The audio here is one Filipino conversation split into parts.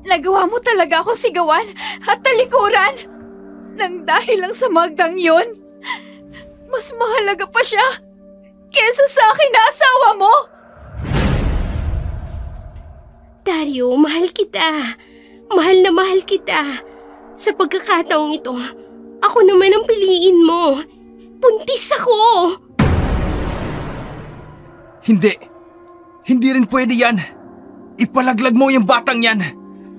Nagawa mo talaga ako sigawan at talikuran. Nang dahil lang sa Magdang yun, mas mahalaga pa siya kesa sa akin na asawa mo. Dario, mahal kita. Mahal na mahal kita. Sa pagkakataong ito, ako naman ang piliin mo. Buntis ako! Hindi. Hindi rin pwede yan. Ipalaglag mo yung batang yan.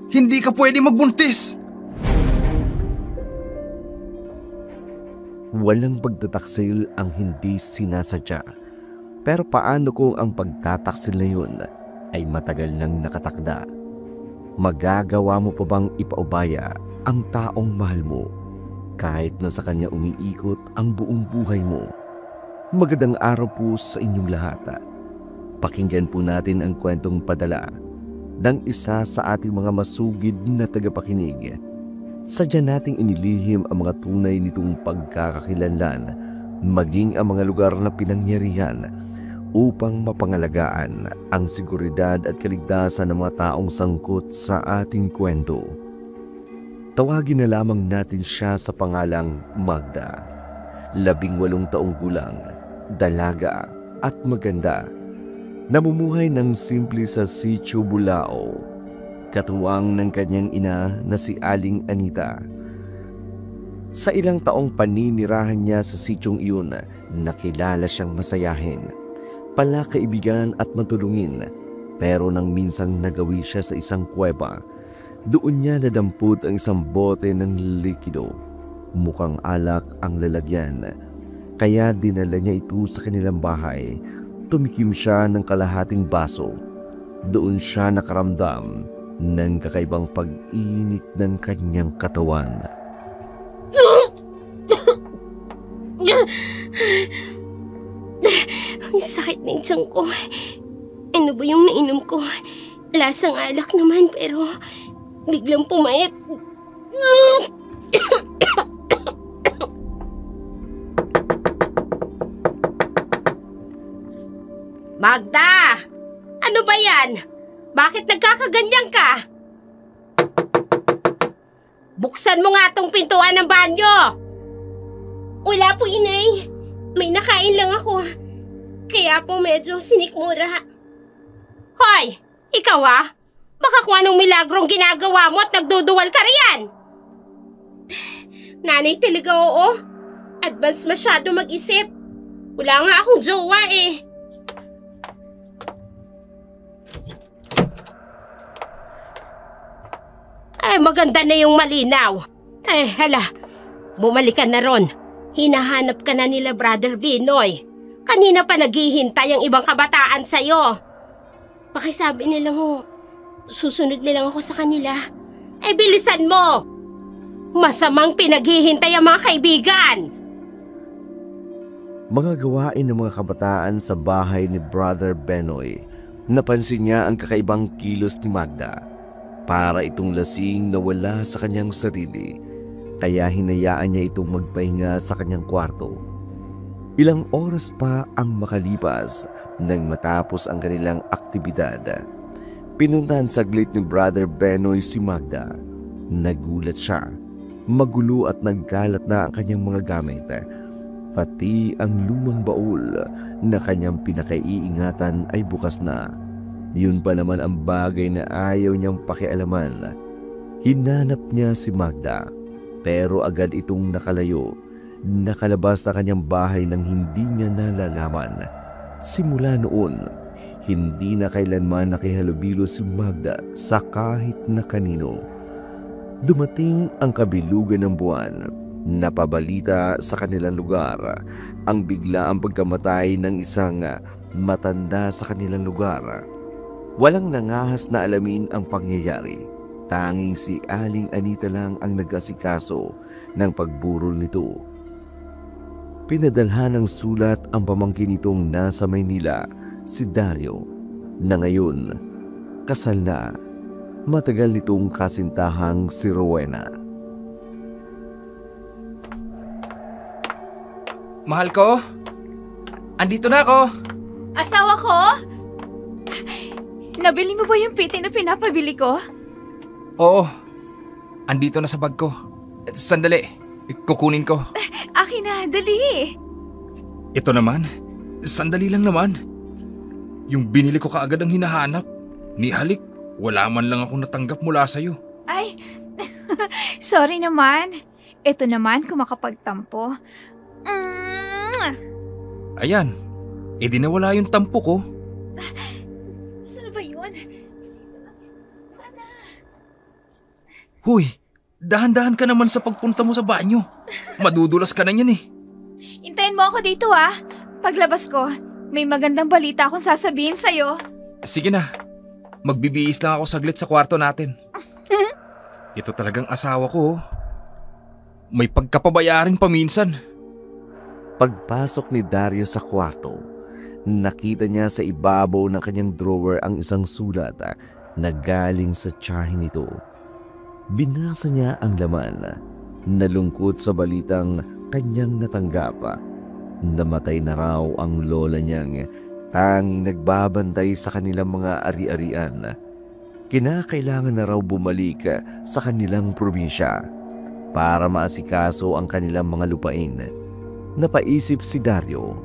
Hindi ka pwede magbuntis. Walang pagtataksil ang hindi sinasadya. Pero paano kung ang pagtataksil na yun ay matagal nang nakatakda? Magagawa mo pa bang ipaubaya ang taong mahal mo kahit na sa kanya umiikot ang buong buhay mo? Magandang araw po sa inyong lahat. Pakinggan po natin ang kwentong padala ng isa sa ating mga masugid na tagapakinig. Sadya nating inilihim ang mga tunay nitong pagkakakilanlan, maging ang mga lugar na pinangyarihan upang mapangalagaan ang seguridad at kaligtasan ng mga taong sangkot sa ating kwento. Tawagin na lamang natin siya sa pangalang Magda. 18 taong gulang, dalaga at maganda. Namumuhay ng simple sa Sitio Bulao, katuwang ng kanyang ina na si Aling Anita. Sa ilang taong paninirahan niya sa sityong iyon, nakilala siyang masayahin, palakaibigan at matulungin. Pero nang minsang nagawi siya sa isang kuweba, doon niya nadampot ang isang bote ng likido. Mukhang alak ang lalagyan, kaya dinala niya ito sa kanilang bahay. Tumikim siya ng kalahating baso. Doon siya nakaramdam ng kakaibang pag-init ng kanyang katawan. Ang sakit ng tiyan ko. Ano ba yung nainom ko? Lasang alak naman pero biglang pumayat. Magda! Ano ba yan? Bakit nagkakaganyan ka? Buksan mo nga tong pintuan ng banyo! Wala po, inay. May nakain lang ako. Kaya po medyo sinikmura. Hoy! Ikaw baka kung anong milagrong ginagawa mo at nagduduwal ka riyan! Nanay talaga, oo. Advance masyado mag-isip. Wala nga akong jowa eh. Maganda na yung malinaw. Hala, bumalik ka na ron. Hinahanap ka na nila Brother Binoy. Kanina pa naghihintay ang ibang kabataan sa'yo. Pakisabi nilang susunod nilang ako sa kanila. Bilisan mo! Masamang pinaghihintay ang mga kaibigan. Mga gawain ng mga kabataan sa bahay ni Brother Benoy. Napansin niya ang kakaibang kilos ni Magda. Para itong lasing na wala sa kanyang sarili, kaya hinayaan niya itong magpahinga sa kanyang kwarto. Ilang oras pa ang makalipas nang matapos ang kanilang aktibidad. Pinuntahan saglit ni Brother Benoy si Magda. Nagulat siya. Magulo at nagkalat na ang kanyang mga gamit. Pati ang lumang baul na kanyang pinakaiingatan ay bukas na. Yun pa naman ang bagay na ayaw niyang pakialaman. Hinanap niya si Magda, pero agad itong nakalayo. Nakalabas sa kanyang bahay nang hindi niya nalalaman. Simula noon, hindi na kailanman nakihalubilo si Magda sa kahit na kanino. Dumating ang kabilugan ng buwan. Napabalita sa kanilang lugar ang biglaang pagkamatay ng isang matanda sa kanilang lugar. Walang nangahas na alamin ang pangyayari. Tanging si Aling Anita lang ang nag-asikaso ng pagburol nito. Pinadalhan ng sulat ang pamangkin nitong nasa Maynila, si Dario, na ngayon kasal na. Matagal nitong kasintahang si Rowena. Mahal ko, andito na ako. Asawa ko? Nabili mo ba yung piti na pinapabili ko? Oo, andito na sa bag ko. Sandali, kukunin ko. Akin na, dali. Ito naman, sandali lang naman. Yung binili ko kaagad ang hinahanap. Ni halik, wala man lang akong natanggap mula sa'yo. Ay, sorry naman. Ito naman kung makapagtampo. Ayan, edi nawala yung tampo ko. Saan ba yun? Sana. Huy, dahan-dahan ka naman sa pagpunta mo sa banyo. Madudulas ka na yan eh. Hintayin mo ako dito ah. Paglabas ko, may magandang balita akong sasabihin sa'yo. Sige na, magbibihis lang ako saglit sa kwarto natin. Ito talagang asawa ko. May pagkapabayarin paminsan. Pagpasok ni Dario sa kwarto, nakita niya sa ibabaw ng kanyang drawer ang isang sulat na galing sa tiyahin nito. Binasa niya ang laman, nalungkot sa balitang kanyang natanggap. Namatay na raw ang lola niyang tanging nagbabantay sa kanilang mga ari-arian. Kinakailangan na raw bumalik sa kanilang probinsya para maasikaso ang kanilang mga lupain. Napaisip si Dario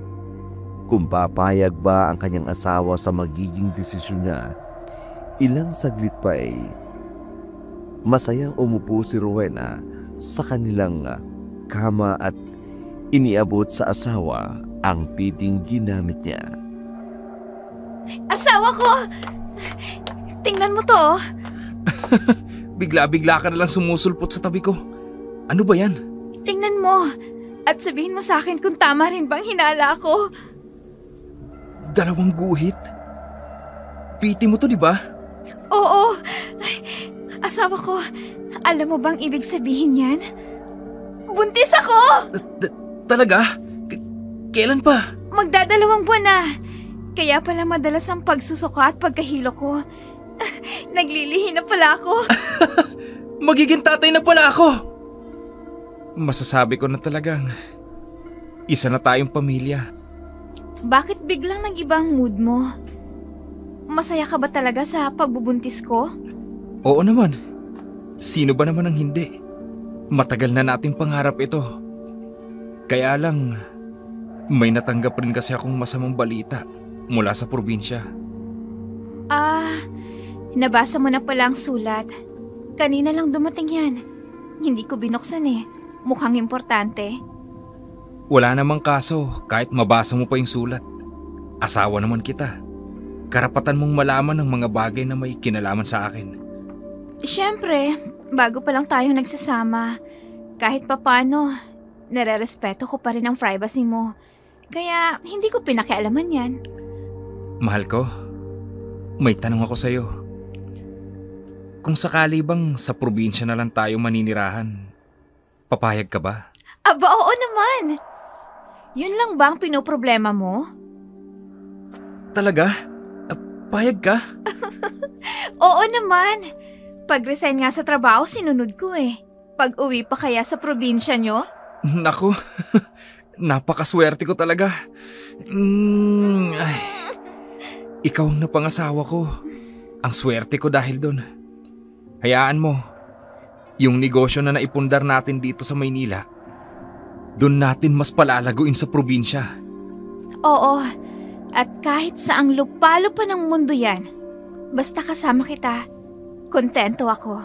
kung papayag ba ang kanyang asawa sa magiging desisyon niya. Ilang saglit pa ay masayang umupo si Rowena sa kanilang kama at iniabot sa asawa ang piting ginamit niya. Asawa ko! Tingnan mo to. Bigla-bigla ka na lang sumusulpot sa tabi ko. Ano ba yan? Tingnan mo. At sabihin mo sa akin kung tama rin bang hinala ko. 2 guhit? Piti mo to, di ba? Oo. Ay, asawa ko, alam mo bang ibig sabihin yan? Buntis ako! Talaga? Kailan pa? Magdadalawang buwan na. Kaya pala madalas ang pagsusuka at pagkahilo ko. Naglilihi na pala ako. Magiging tatay na pala ako! Masasabi ko na talagang isa na tayong pamilya. Bakit biglang nag-iba ang mood mo? Masaya ka ba talaga sa pagbubuntis ko? Oo naman. Sino ba naman ang hindi? Matagal na nating pangarap ito. Kaya lang, may natanggap rin kasi akong masamang balita mula sa probinsya. Nabasa mo na pala ang sulat. Kanina lang dumating yan. Hindi ko binuksan eh. Mukhang importante. Wala namang kaso kahit mabasa mo pa yung sulat. Asawa naman kita. Karapatan mong malaman ng mga bagay na may kinalaman sa akin. Siyempre, bago pa lang tayo nagsasama. Kahit papano, nare-respeto ko pa rin ang privacy mo. Kaya hindi ko pinakialaman yan. Mahal ko, may tanong ako sa'yo. Kung sakali bang sa probinsya na lang tayo maninirahan, papayag ka ba? Aba, oo naman. Yun lang ba ang pinoproblema mo? Talaga? Payag ka? Oo naman. Pag-resign nga sa trabaho, sinunod ko eh. Pag-uwi pa kaya sa probinsya nyo? Naku, napakaswerte ko talaga. Ay, ikaw ang napangasawa ko. Ang swerte ko dahil doon. Hayaan mo, yung negosyo na naipundar natin dito sa Maynila, doon natin mas palalaguin sa probinsya. Oo, at kahit saang lupalo pa ng mundo yan, basta kasama kita, kontento ako.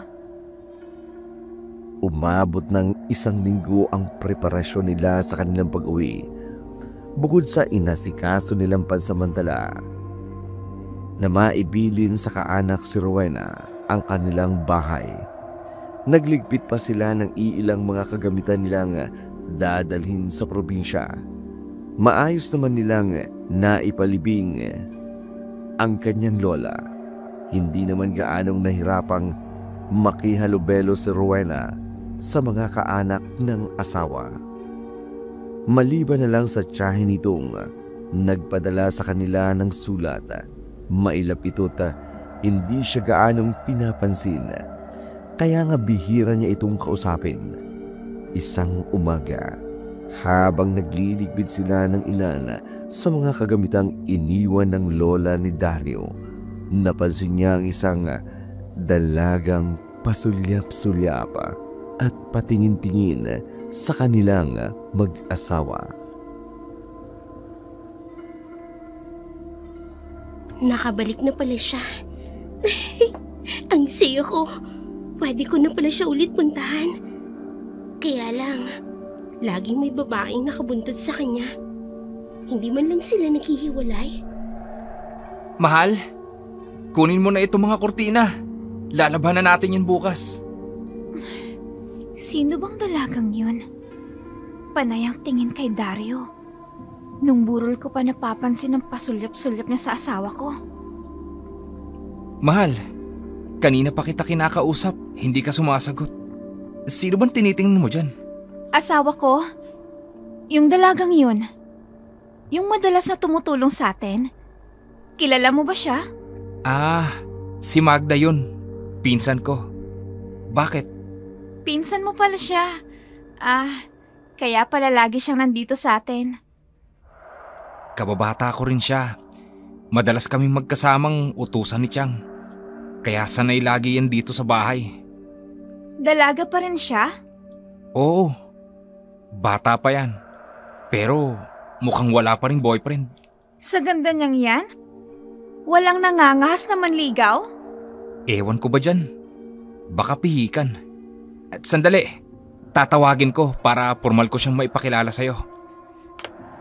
Umabot ng 1 linggo ang preparasyon nila sa kanilang pag-uwi. Bukod sa inasikaso nilang pansamantala, na maibilin sa kaanak si Rowena ang kanilang bahay. Nagligpit pa sila ng iilang mga kagamitan nilang dadalhin sa probinsya. Maayos naman nilang naipalibing ang kanyang lola. Hindi naman gaanong nahirapang makihalubelo si Rowena sa mga kaanak ng asawa. Maliban na lang sa tiyahin nitong nagpadala sa kanila ng sulat, mailap ito't hindi siya gaanong pinapansin. Kaya nga bihira niya itong kausapin. Isang umaga, habang nagliligpit sila ng ilan sa mga kagamitang iniwan ng lola ni Dario, napansin niya ang isang dalagang pasulyap-sulyap at patingin-tingin sa kanilang mag-asawa. Nakabalik na pala siya. Ang saya ko. Pwede ko na pala siya ulit puntahan. Kaya lang, laging may babaeng nakabuntot sa kanya. Hindi man lang sila naghihiwalay. Mahal, kunin mo na itong mga kurtina. Lalabanan natin yan bukas. Sino bang dalagang yun? Panay ang tingin kay Dario. Nung burol ko pa napapansin ang pasulyap-sulyap niya sa asawa ko. Mahal, kanina pa kita kinakausap, hindi ka sumasagot. Sino bang tinitingnan mo dyan? Asawa ko? Yung dalagang yun? Yung madalas na tumutulong sa atin? Kilala mo ba siya? Ah, si Magda yun. Pinsan ko. Bakit? Pinsan mo pala siya. Kaya pala lagi siyang nandito sa atin. Kababata ko rin siya. Madalas kaming magkasamang utusan ni Chang. Kaya sanay lagi yan dito sa bahay. Dalaga pa rin siya? Oo, bata pa yan. Pero mukhang wala pa rin boyfriend. Sa ganda niyang yan? Walang nangangahas na manligaw? Ewan ko ba dyan? Baka pihikan. At sandali, tatawagin ko para formal ko siyang maipakilala sa'yo.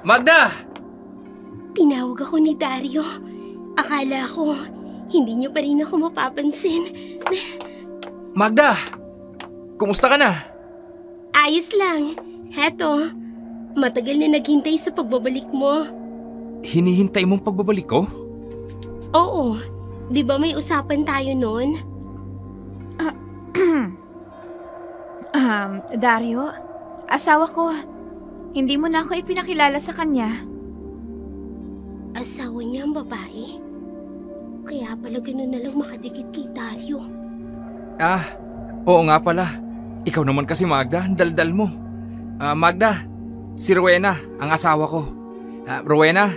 Magda! Tinawag ako ni Dario. Akala ko, hindi niyo pa rin ako mapapansin. Magda! Kumusta ka na? Ayos lang. Heto, matagal na naghintay sa pagbabalik mo. Hinihintay mong pagbabalik ko? Oo, di ba may usapan tayo noon? Dario, asawa ko. Hindi mo na ako ipinakilala sa kanya. Asawa niya ang babae? Kaya pala ganun na lang makadikit kay Dario. Oo nga pala. Ikaw naman kasi Magda, ang daldal mo. Magda, si Rowena, ang asawa ko. Rowena,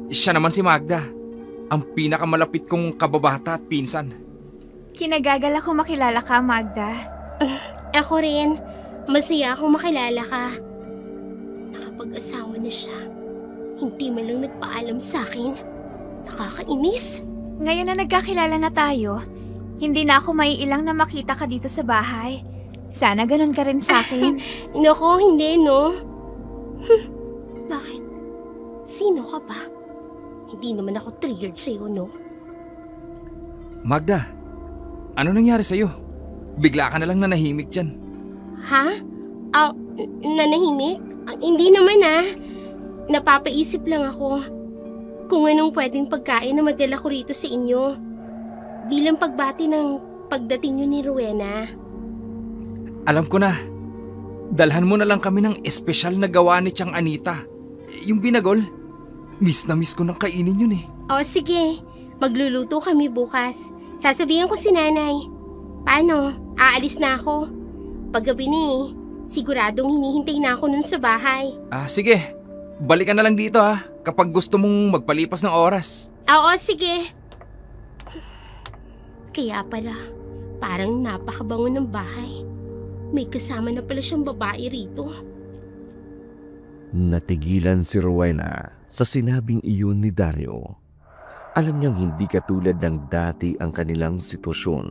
siya naman si Magda. Ang pinakamalapit kong kababata at pinsan. Kinagagal ako makilala ka, Magda. Ako rin. Masaya akong makilala ka. Nakapag-asawa na siya. Hindi man lang nagpaalam sa akin. Nakakainis. Ngayon na nagkakilala na tayo, hindi na ako maiilang na makita ka dito sa bahay. Sana ganun ka rin sa akin. Nako, hindi no. Bakit? Sino ka ba? Hindi naman ako triggered sa'yo, no? Magda, ano nangyari sa'yo? Bigla ka na lang nanahimik dyan. Ha? Nanahimik? Hindi naman Napapaisip lang ako kung anong pwedeng pagkain na madala ko rito sa inyo. Bilang pagbati ng pagdating nyo ni Rowena. Alam ko na. Dalhan mo na lang kami ng espesyal na gawa ni Chang Anita. Yung binagol. Miss na miss ko nang kainin yun eh. O sige, magluluto kami bukas. Sasabihan ko si nanay. Paano? Aalis na ako. Paggabi ni, siguradong hinihintay na ako nun sa bahay. Sige. Balikan na lang dito kapag gusto mong magpalipas ng oras. Oo, sige. Kaya pala, parang napakabango ng bahay. May kasama na pala siyang babae rito. Natigilan si Rowena sa sinabing iyon ni Dario. Alam niyang hindi katulad ng dati ang kanilang sitwasyon.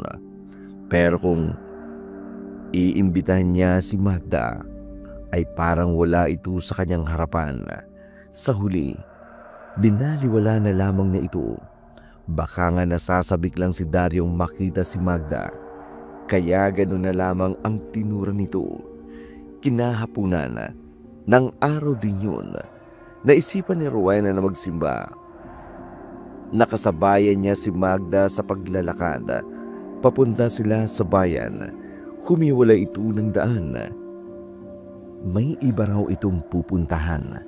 Pero kung iimbitahan niya si Magda, ay parang wala ito sa kanyang harapan. Sa huli, binaliwala na lamang niya ito. Baka nga nasasabik lang si Daryong makita si Magda. Kaya gano'n na lamang ang tinura nito. Kinahapunan ng araw din yun, naisipan ni Rowena na magsimba. Nakasabayan niya si Magda sa paglalakad. Papunta sila sa bayan. Humiwalay ito ng daan. May iba raw itong pupuntahan.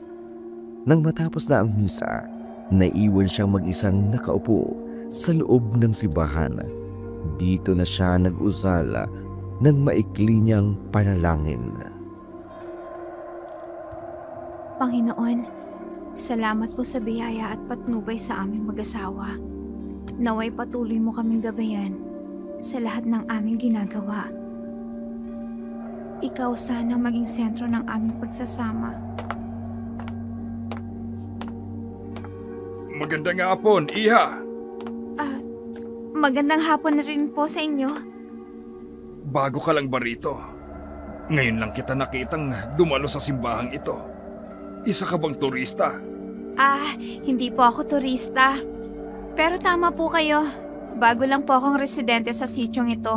Nang matapos na ang misa, naiwan siyang mag-isang nakaupo sa loob ng simbahan. Dito na siya nag-usal ng maikli niyang panalangin. Panginoon, salamat po sa biyaya at patnubay sa aming mag-asawa. Naway patuloy mo kaming gabayan sa lahat ng aming ginagawa. Ikaw sana maging sentro ng aming pagsasama. Magandang hapon, Iha. Magandang hapon na rin po sa inyo. Bago ka lang ba rito? Ngayon lang kita nakitang dumalo sa simbahang ito. Isa ka bang turista? Hindi po ako turista. Pero tama po kayo. Bago lang po akong residente sa sityong ito.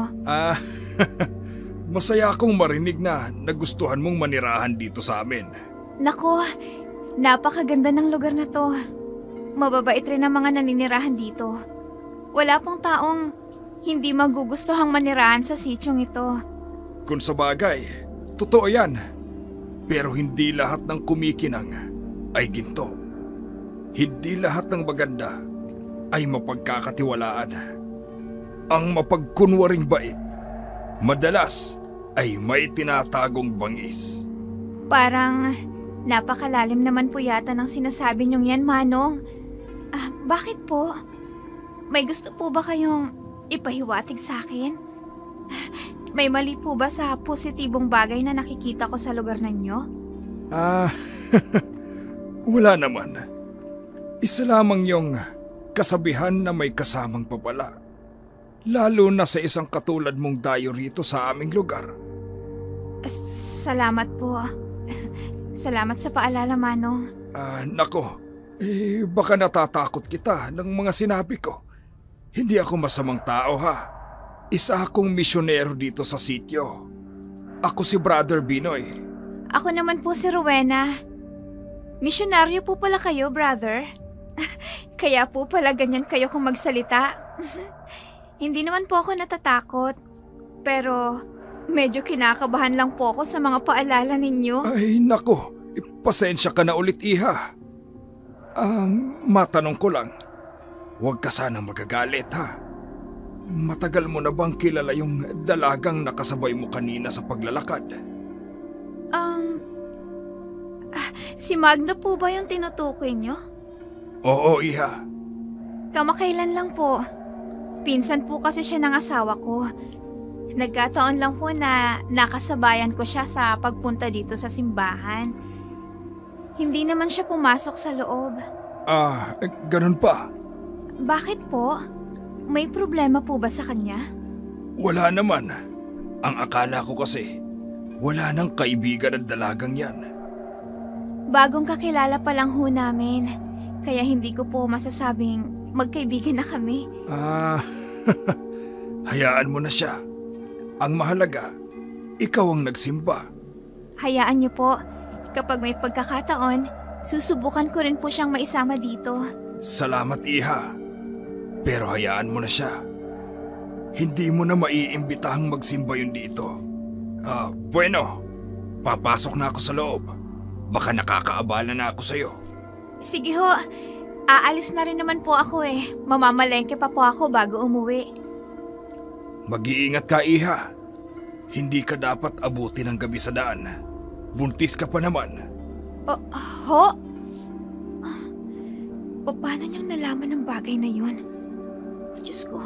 Masaya akong marinig na nagustuhan mong manirahan dito sa amin. Nako, napakaganda ng lugar na to. Mababait rin ang mga naninirahan dito. Wala pong taong hindi magugustuhang manirahan sa sityong ito. Kung sa bagay, totoo yan. Pero hindi lahat ng kumikinang ay ginto. Hindi lahat ng maganda ay mapagkakatiwalaan. Ang mapagkunwaring bait, madalas ay may tinatagong bangis. Parang napakalalim naman po yata ng sinasabi niyong yan, Manong. Bakit po? May gusto po ba kayong ipahiwatig sa akin? May mali po ba sa positibong bagay na nakikita ko sa lugar ninyo? Wala naman. Isa lamang yung kasabihan na may kasamang papala. Lalo na sa isang katulad mong dayo rito sa aming lugar. Salamat po. Salamat sa paalala, Manong. Nako, baka natatakot kita ng mga sinabi ko. Hindi ako masamang tao, ha. Isa akong misyonero dito sa sityo. Ako si Brother Binoy. Ako naman po si Rowena. Misyonaryo po pala kayo, brother. Kaya po pala ganyan kayo kung magsalita. Hindi naman po ako natatakot. Pero medyo kinakabahan lang po ako sa mga paalala ninyo. Ay, nako. Pasensya ka na ulit, Iha. Matanong ko lang. Huwag ka sanang magagalit, ha? Matagal mo na bang kilala yung dalagang nakasabay mo kanina sa paglalakad? Si Magda po ba yung tinutukoy nyo? Oo, Iha. Kamakailan lang po. Pinsan po kasi siya ng asawa ko. Nagkataon lang po na nakasabayan ko siya sa pagpunta dito sa simbahan. Hindi naman siya pumasok sa loob. Ganun pa? Bakit po? May problema po ba sa kanya? Wala naman. Ang akala ko kasi, wala nang kaibigan ng dalagang yan. Bagong kakilala pa lang ho namin. Kaya hindi ko po masasabing magkaibigan na kami. Hayaan mo na siya. Ang mahalaga, ikaw ang nagsimba. Hayaan niyo po. Kapag may pagkakataon, susubukan ko rin po siyang maisama dito. Salamat, Iha. Pero hayaan mo na siya. Hindi mo na maiimbitahang magsimba yun dito. Bueno, papasok na ako sa loob. Baka nakakaabala na ako sa'yo. Sige ho, aalis na rin naman po ako eh. Mamamalengke pa po ako bago umuwi. Mag-iingat ka, Iha. Hindi ka dapat abutin ng gabi sa daan. Buntis ka pa naman. Ho? Paano niyang nalaman ng bagay na yun? Diyos ko,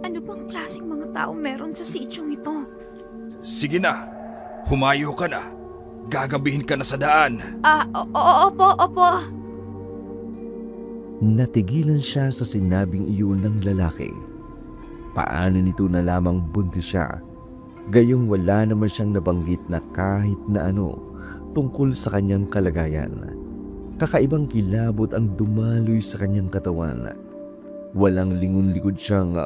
ano bang klaseng mga tao meron sa sityong ito? Sige na, humayo ka na. Gagabihin ka na sa daan. Opo. Natigilan siya sa sinabing iyon ng lalaki. Paano nito na lamang buntis siya? Gayong wala naman siyang nabanggit na kahit na ano tungkol sa kanyang kalagayan. Kakaibang kilabot ang dumaloy sa kanyang katawan. Walang lingon-likod siyang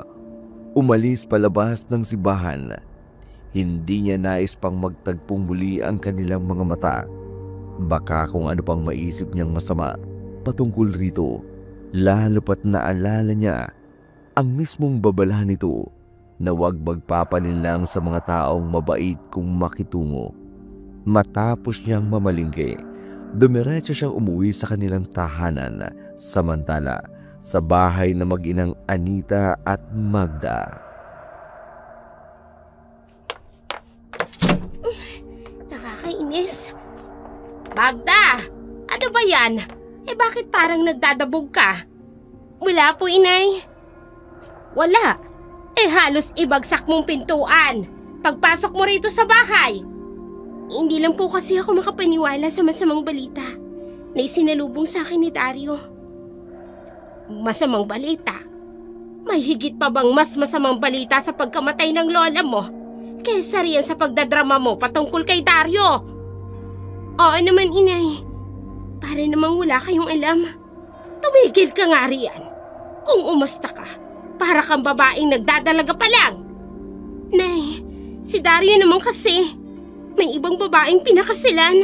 umalis palabas ng simbahan. Hindi niya nais pang magtagpong muli ang kanilang mga mata. Baka kung ano pang maisip niyang masama patungkol rito, lalo pat naalala niya ang mismong babalahan nito na huwag magpapalinlang sa mga taong mabait kung makitungo. Matapos niyang mamalingke, dumiretso siyang umuwi sa kanilang tahanan, samantala sa bahay na mag-inang Anita at Magda. Nakakainis. Magda! Ano ba yan? Bakit parang nagdadabog ka? Wala po, inay. Wala. halos ibagsak mong pintuan pagpasok mo rito sa bahay. Hindi lang po kasi ako makapaniwala sa masamang balita na isinalubong sa akin ni Dario. Masamang balita? May higit pa bang mas masamang balita sa pagkamatay ng lola mo kesa riyan sa pagdadrama mo patungkol kay Dario? Oo naman, inay. Para namang wala kayong alam. Tumigil ka nga riyan. Kung umasta ka, para kang babaeng nagdadalaga pa lang. Nay, si Dario naman kasi may ibang babaeng pinakasilan.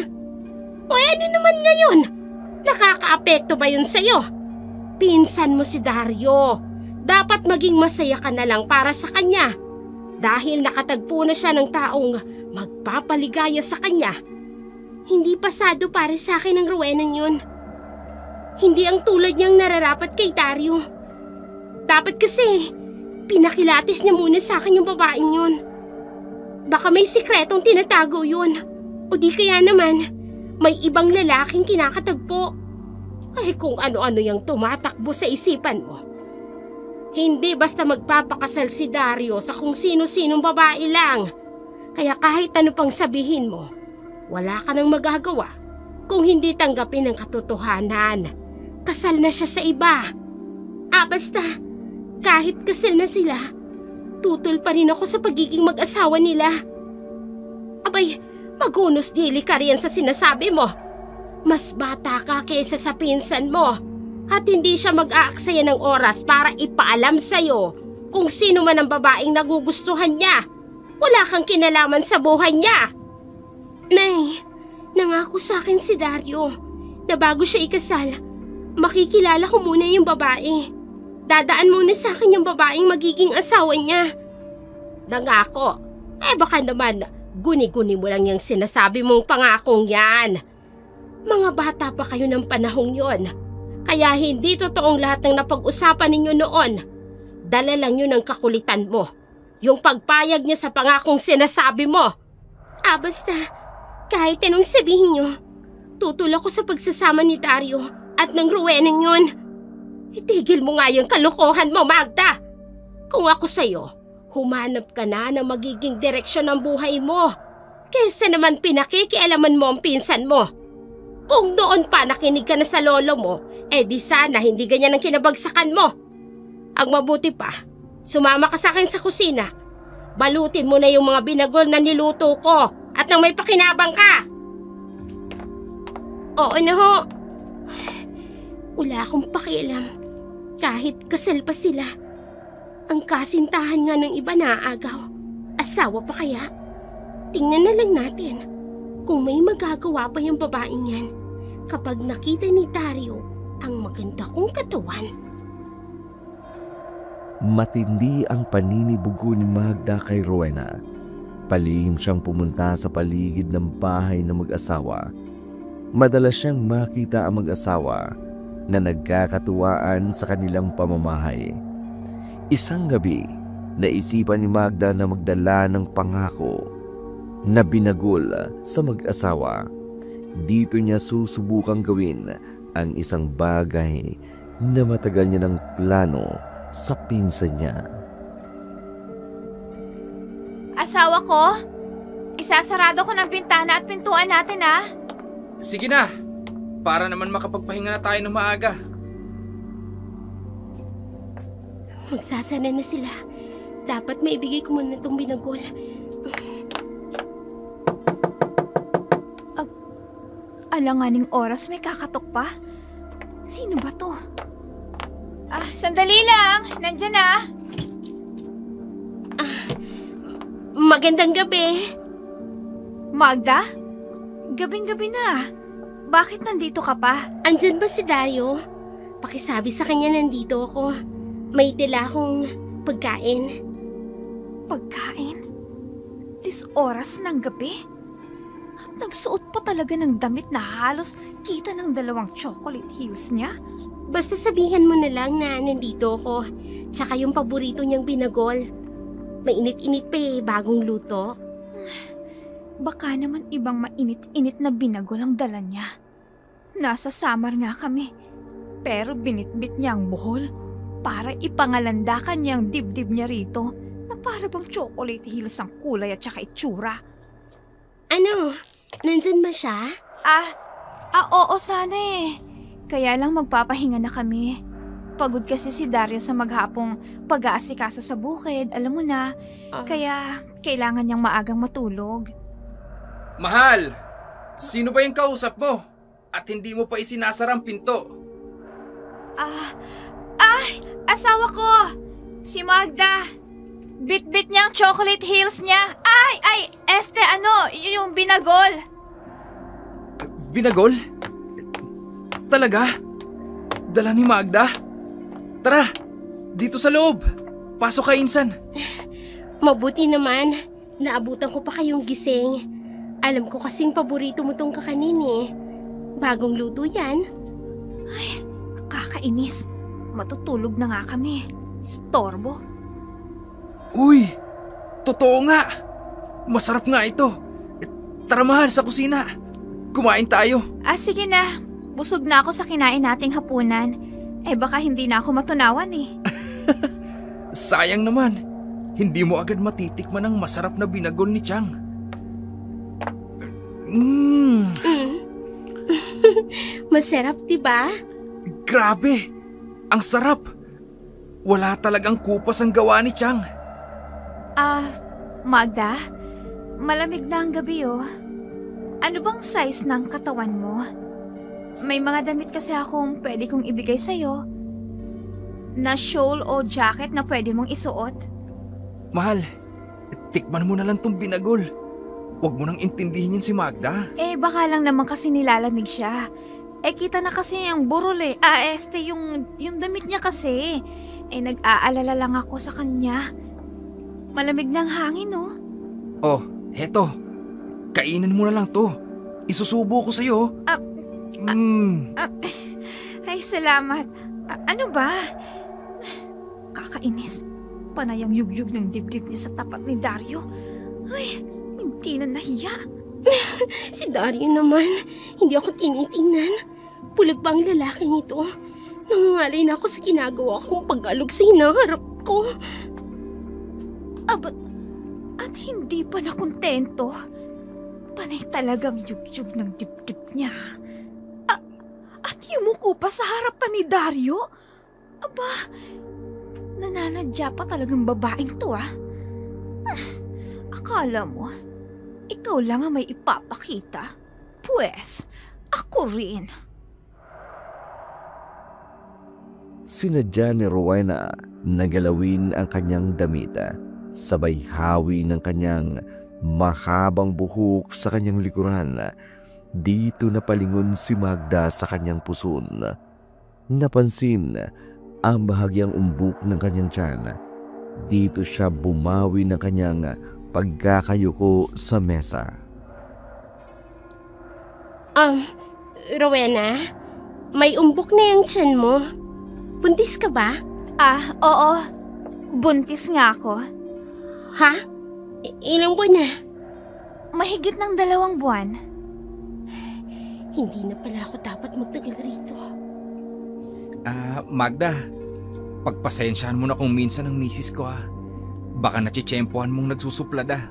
O ano naman ngayon? Nakakaapekto ba yun sa'yo? Pinsan mo si Dario. Dapat maging masaya ka na lang para sa kanya. Dahil nakatagpo na siya ng taong magpapaligaya sa kanya. Hindi pasado para sa akin ang Rowenang yun. Hindi ang tulad niyang nararapat kay Dario. Dapat kasi pinakilatis niya muna sa akin yung babaeng yun. Baka may sikretong tinatago yun. O di kaya naman, may ibang lalaking kinakatagpo. Ay kung ano-ano yung tumatakbo sa isipan mo. Hindi basta magpapakasal si Dario sa kung sino-sinong babae lang. Kaya kahit ano pang sabihin mo, wala ka nang magagawa kung hindi tanggapin ang katotohanan. Kasal na siya sa iba. Basta, kahit kasal na sila, tutol pa rin ako sa pagiging mag-asawa nila. Abay, magunos dili ka riyan sa sinasabi mo. Mas bata ka kaysa sa pinsan mo. At hindi siya mag-aaksaya ng oras para ipaalam sa'yo kung sino man ang babaeng nagugustuhan niya. Wala kang kinalaman sa buhay niya. Nay, nangako sa akin si Dario na bago siya ikasal, makikilala ko muna yung babae. Dadaan muna sa akin yung babaeng magiging asawa niya. Nangako? Baka naman guni-guni mo lang yung sinasabi mong pangakong yan. Mga bata pa kayo ng panahong yon. Kaya hindi totoong lahat ng napag-usapan ninyo noon. Dala lang yun ang kakulitan mo. Yung pagpayag niya sa pangakong sinasabi mo. Basta, kahit anong sabihin niyo, tutol ako sa pagsasama ni Dario at ng Rowenang yun. Itigil mo nga yung kalokohan mo, Magda. Kung ako sa'yo, humanap ka na ng magiging direksyon ng buhay mo. Kesa naman pinakikialaman mo ang pinsan mo. Kung doon pa nakinig ka na sa lolo mo, di sana hindi ganyan ang kinabagsakan mo. Ang mabuti pa, sumama ka sa akin sa kusina. Balutin mo na yung mga binagol na niluto ko at nang may pakinabang ka. Oo na ho. Wala akong pakialam. Kahit kasal pa sila. Ang kasintahan nga ng iba naaagaw. Asawa pa kaya? Tingnan na lang natin kung may magagawa pa yung babaeng yan kapag nakita ni Dario ang maganda kong katawan. Matindi ang paninibugo ni Magda kay Rowena. Palihim siyang pumunta sa paligid ng bahay ng mag-asawa. Madalas siyang makita ang mag-asawa na nagkakatuwaan sa kanilang pamamahay. Isang gabi, naisipan ni Magda na magdala ng pangako na binagol sa mag-asawa. Dito niya susubukang gawin ang isang bagay na matagal niya ng plano sa pinsan niya. Asawa ko, isasarado ko ng bintana at pintuan natin Sige na, para naman makapagpahinga na tayo ng maaga. Magsasana na sila. Dapat maibigay ko muna itong binagol. Alanganing oras may kakatok pa. Sino ba to? Sandali lang. Nandyan na. Magandang gabi. Magda? Gabing-gabi na. Bakit nandito ka pa? Andyan ba si Dario? Pakisabi sa kanya nandito ako. May tila akong pagkain. Pagkain? Tis oras ng gabi? At nagsuot pa talaga ng damit na halos kita ng 2 chocolate heels niya? Basta sabihan mo na lang na nandito ako. Tsaka yung paborito niyang binagol. Mainit-init pa bagong luto. Baka naman ibang mainit-init na binagol ang dala niya. Nasa Samar nga kami. Pero binitbit niya ang buhol. para ipangalanda kanyang dibdib niya rito na para bang chocolate hills ang kulay at saka itsura. Ano? Nandyan ba siya? Oo sana eh. Kaya lang magpapahinga na kami. Pagod kasi si Dario sa maghapong pag-aasikaso sa bukid, alam mo na. Kaya kailangan niyang maagang matulog. Mahal! Sino ba yung kausap mo? At hindi mo pa isinasara ang pinto? Asawa ko! Si Magda! Bit-bit niya ang chocolate hills niya. Yung binagol. Binagol? Talaga? Dala ni Magda? Tara, dito sa loob. Pasok ka, Insan. Mabuti naman. Naabutan ko pa kayong gising. Alam ko kasing paborito mo tong kakanin eh. Bagong luto yan. Kakainis. Matutulog na nga kami. Storbo. Uy! Totoo nga! Masarap nga ito. Tara mahal, sa kusina. Kumain tayo. Sige na. Busog na ako sa kinain nating hapunan. Baka hindi na ako matunawan eh. Sayang naman. Hindi mo agad matitikman ang masarap na binagol ni Chang. Masarap, diba? Grabe! Ang sarap! Wala talagang kupas ang gawa ni Chang. Magda, malamig na ang gabi oh. Ano bang size ng katawan mo? May mga damit kasi akong pwede kong ibigay sa'yo. Na shawl o jacket na pwede mong isuot. Mahal, tikman mo na lang tong binagol. Huwag mo nang intindihin yun si Magda. Baka lang naman kasi nilalamig siya. Kita na kasi yung burol eh. Yung damit niya kasi. Nag-aalala lang ako sa kanya. Malamig ng hangin oh. Oh, heto. Kainin mo na lang to. Isusubo ko sa'yo. Ay, salamat. Ano ba? Kakainis. Panay ang yugyug ng dibdib niya sa tapat ni Dario. Ay, hindi na nahiya. Si Dario naman, hindi ako tinitingnan. Pulag ba ang lalaking ito? Nangungalay na ako sa ginagawa kong pag-alog sa hinaharap ko. At hindi pa nakontento. Panay talagang yugyug ng dibdib niya. At yumuko pa sa harapan ni Dario? Nananadya pa talagang babaeng to Akala mo, ikaw lang ang may ipapakita. Pwes, ako rin. Sinadya ni Rowena na galawin ang kanyang damit, sabay hawi ng kanyang mahabang buhok sa kanyang likuran. Dito napalingon si Magda sa kanyang puson. Napansin ang bahagyang umbok ng kanyang tiyan. Dito siya bumawi ng kanyang pagkakayuko sa mesa. Rowena, may umbok na yung tiyan mo. Buntis ka ba? Oo. Buntis nga ako. Ha? Ilang buwan na? Mahigit ng 2 buwan. Hindi na pala ako dapat magtagal rito. Magda, pagpasensyahan mo na kung minsan ang misis ko Baka natsitsyempohan mong nagsusuplada.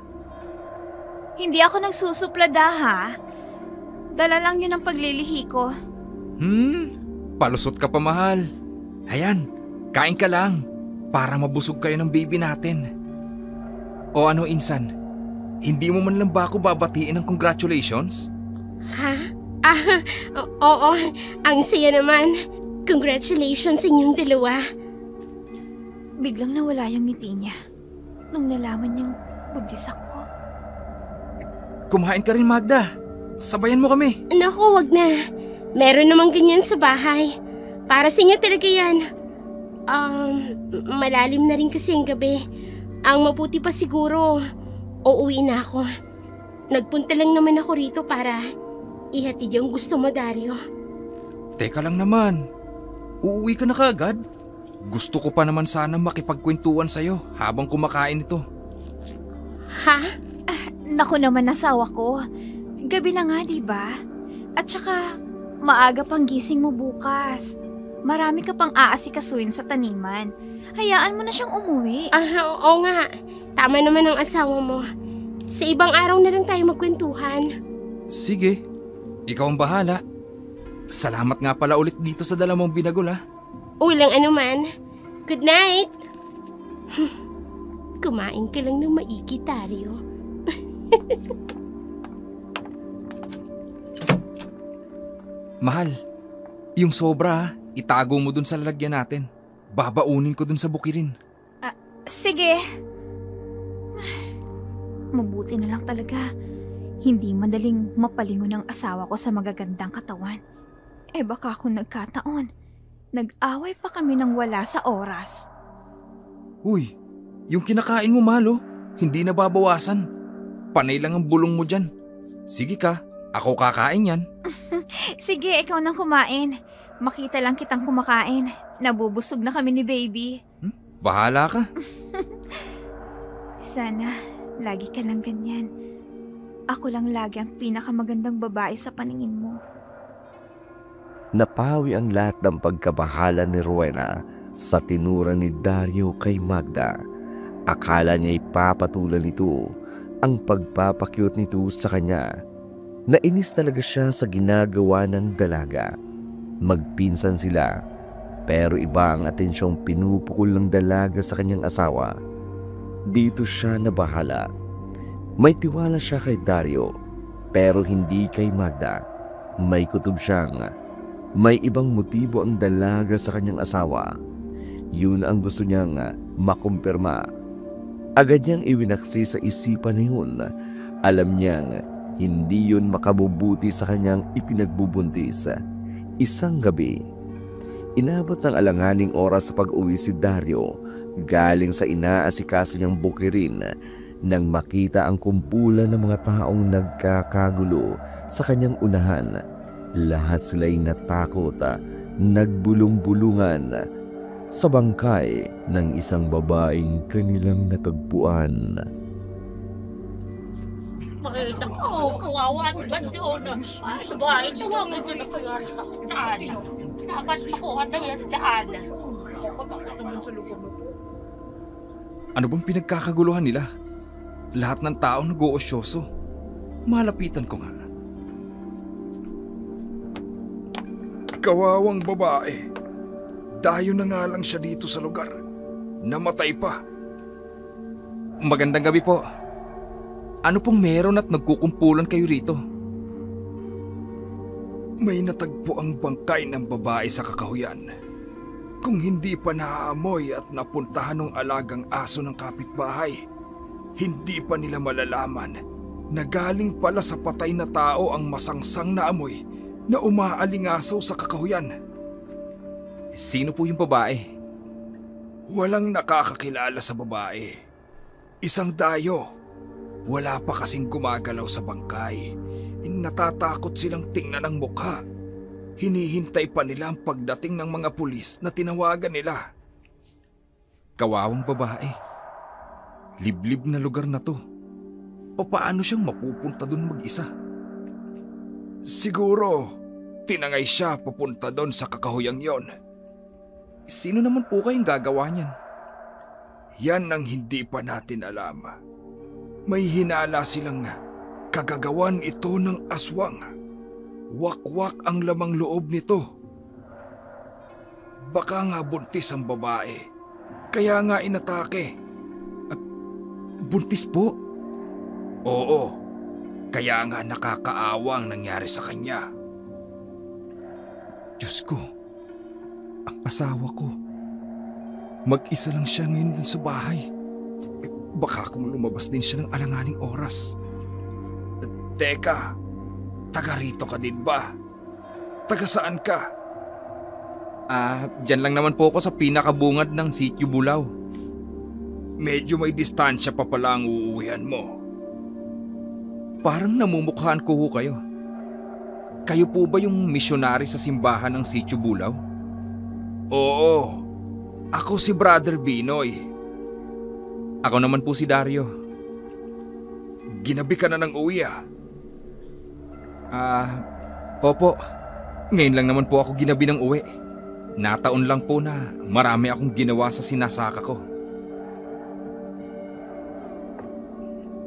Hindi ako nagsusuplada ha. Dala lang yun ang paglilihi ko. Palusot ka pa mahal. Ayan, kain ka lang para mabusog kayo ng baby natin. O ano Insan, hindi mo man lang ba ako babatiin ng congratulations? Ha? Oo, ang saya naman. Congratulations sa inyong dalawa. Biglang nawala yung ngiti niya nung nalaman niyang buntis ako. Kumain ka rin Magda. Sabayan mo kami. Naku, wag na. Meron namang ganyan sa bahay. Para sa inyo talaga yan. Malalim na rin kasi ang gabi. Ang mabuti pa siguro, uuwi na ako. Nagpunta lang naman ako rito para ihatid yung gusto mo, Dario. Teka lang naman. Uuwi ka na kaagad? Gusto ko pa naman sana makipagkwentuhan sa'yo habang kumakain ito. Ha? Naku naman asawa ko. Gabi na nga, diba? At saka, maaga pang gising mo bukas. Marami ka pang aasikasuin sa taniman. Hayaan mo na siyang umuwi. Oo nga. Tama naman ang asawa mo. Sa ibang araw na lang tayo magkwentuhan. Sige, ikaw ang bahala. Salamat nga pala ulit dito sa dala mong binagol ha. Walang anuman. Good night. Kumain ka lang ng maigi, Dario. Mahal, yung sobra itago mo dun sa lalagyan natin. Babaunin ko dun sa bukirin. Sige. Mabuti na lang talaga. Hindi madaling mapalingon ang asawa ko sa magagandang katawan. Baka kung nagkataon, nag-away pa kami ng wala sa oras. Uy, yung kinakain mo mahal hindi na babawasan. Panay lang ang bulong mo dyan. Sige ka, ako kakain yan. Sige, ikaw nang kumain. Makita lang kitang kumakain. Nabubusog na kami ni baby. Bahala ka. Sana, lagi ka lang ganyan. Ako lang lagi ang pinakamagandang babae sa paningin mo. Napawi ang lahat ng pagkabahala ni Rowena sa tinura ni Dario kay Magda. Akala niya ipapatulan nito ang pagpapakyut nito sa kanya. Nainis talaga siya sa ginagawa ng dalaga. Magpinsan sila, pero iba ang atensyong pinupukol ng dalaga sa kanyang asawa. Dito siya nabahala. May tiwala siya kay Dario, pero hindi kay Magda. May kutob siyang may ibang motibo ang dalaga sa kanyang asawa. Yun ang gusto niyang makumpirma. Agad niyang iwinaksi sa isipan na yun. Alam niyang hindi yun makabubuti sa kanyang ipinagbubuntis. Isang gabi, inabot ng alanganing oras sa pag-uwi si Dario galing sa inaasikaso niyang bukirin nang makita ang kumpulan ng mga taong nagkakagulo sa kanyang unahan. Lahat sila'y natakot, nagbulong-bulungan sa bangkay ng isang babaeng kanilang natagpuan. Ay, naku, kawawa naman doon. Sabay, tawagan ko na kaya sa daan. Dapat ko na yan daan. Ano bang pinagkakaguluhan nila? Lahat ng tao nag-uosyoso. Malapitan ko nga. Kawawang babae. Dayo na nga lang siya dito sa lugar. Namatay pa. Magandang gabi po. Ano pong meron at nagkukumpulan kayo rito? May natagpo ang bangkay ng babae sa kakahuyan. Kung hindi pa naaamoy at napuntahan ng alagang aso ng kapitbahay, hindi pa nila malalaman na galing pala sa patay na tao ang masangsang na amoy na umaalingasaw sa kakahuyan. Sino po yung babae? Walang nakakakilala sa babae. Isang dayo. Wala pa kasing gumagalaw sa bangkay. Natatakot silang tingnan ang mukha. Hinihintay pa nila ang pagdating ng mga pulis na tinawagan nila. Kawawang babae. Liblib na lugar na to. Paano siyang mapupunta dun mag-isa? Siguro, tinangay siya papunta doon sa kakahuyang yon. Sino naman po kayong gagawa niyan? Yan ang hindi pa natin alam. May hinala silang kagagawan ito ng aswang. Wakwak ang lamang loob nito. Baka nga buntis ang babae. Kaya nga inatake. Buntis po? Oo. Kaya nga nakakaawang nangyari sa kanya. Diyos ko, ang asawa ko. Mag-isa lang siya ngayon dun sa bahay. Baka kung lumabas din siya ng alanganing oras. Teka, taga rito ka din ba? Taga saan ka? Dyan lang naman po ako sa pinakabungad ng Sitio Bulao. Medyo may distansya pa pala ang uuwihan mo. Parang namumukhaan ko ho kayo. Kayo po ba yung misyonary sa simbahan ng Sitio Bulao? Oo, ako si Brother Binoy. Ako naman po si Dario. Ginabi ka na ng uwi Opo. Ngayon lang naman po ako ginabi ng uwi. Nataon lang po na marami akong ginawa sa sinasaka ko.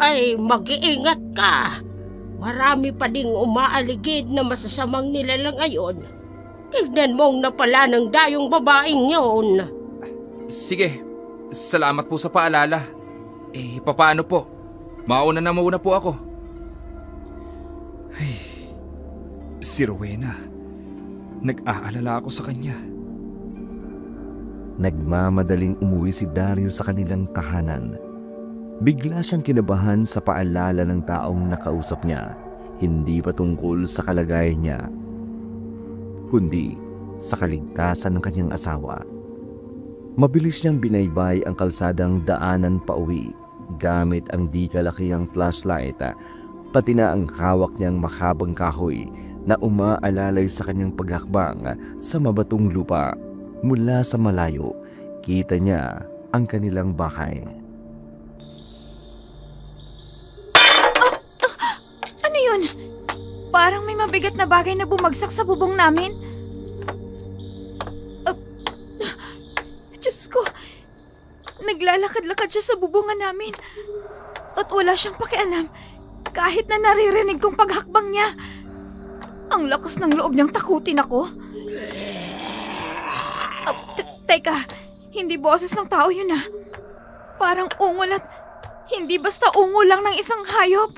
Ay, mag-iingat ka. Marami pa ding umaaligid na masasamang nilalang ngayon. Tignan mong napala ng dayong babaeng yun. Sige, salamat po sa paalala. Papaano po? Mauna na muna po ako. Ay, si Rowena. Nag-aalala ako sa kanya. Nagmamadaling umuwi si Dario sa kanilang tahanan. Bigla siyang kinabahan sa paalala ng taong nakausap niya, hindi pa tungkol sa kalagayan niya, kundi sa kaligtasan ng kanyang asawa. Mabilis niyang binaybay ang kalsadang daanan pauwi gamit ang di kalakihang flashlight, pati na ang hawak niyang mahabang kahoy na umaalalay sa kanyang paghakbang sa mabatong lupa. Mula sa malayo, kita niya ang kanilang bahay. Ano yun? Parang may mabigat na bagay na bumagsak sa bubong namin. Diyos ko, naglalakad-lakad siya sa bubungan namin. At wala siyang pakialam kahit na naririnig kong paghakbang niya. Ang lakas ng loob niyang takutin ako. Teka, hindi boses ng tao yun ah. Parang ungol at hindi basta ungol lang ng isang hayop.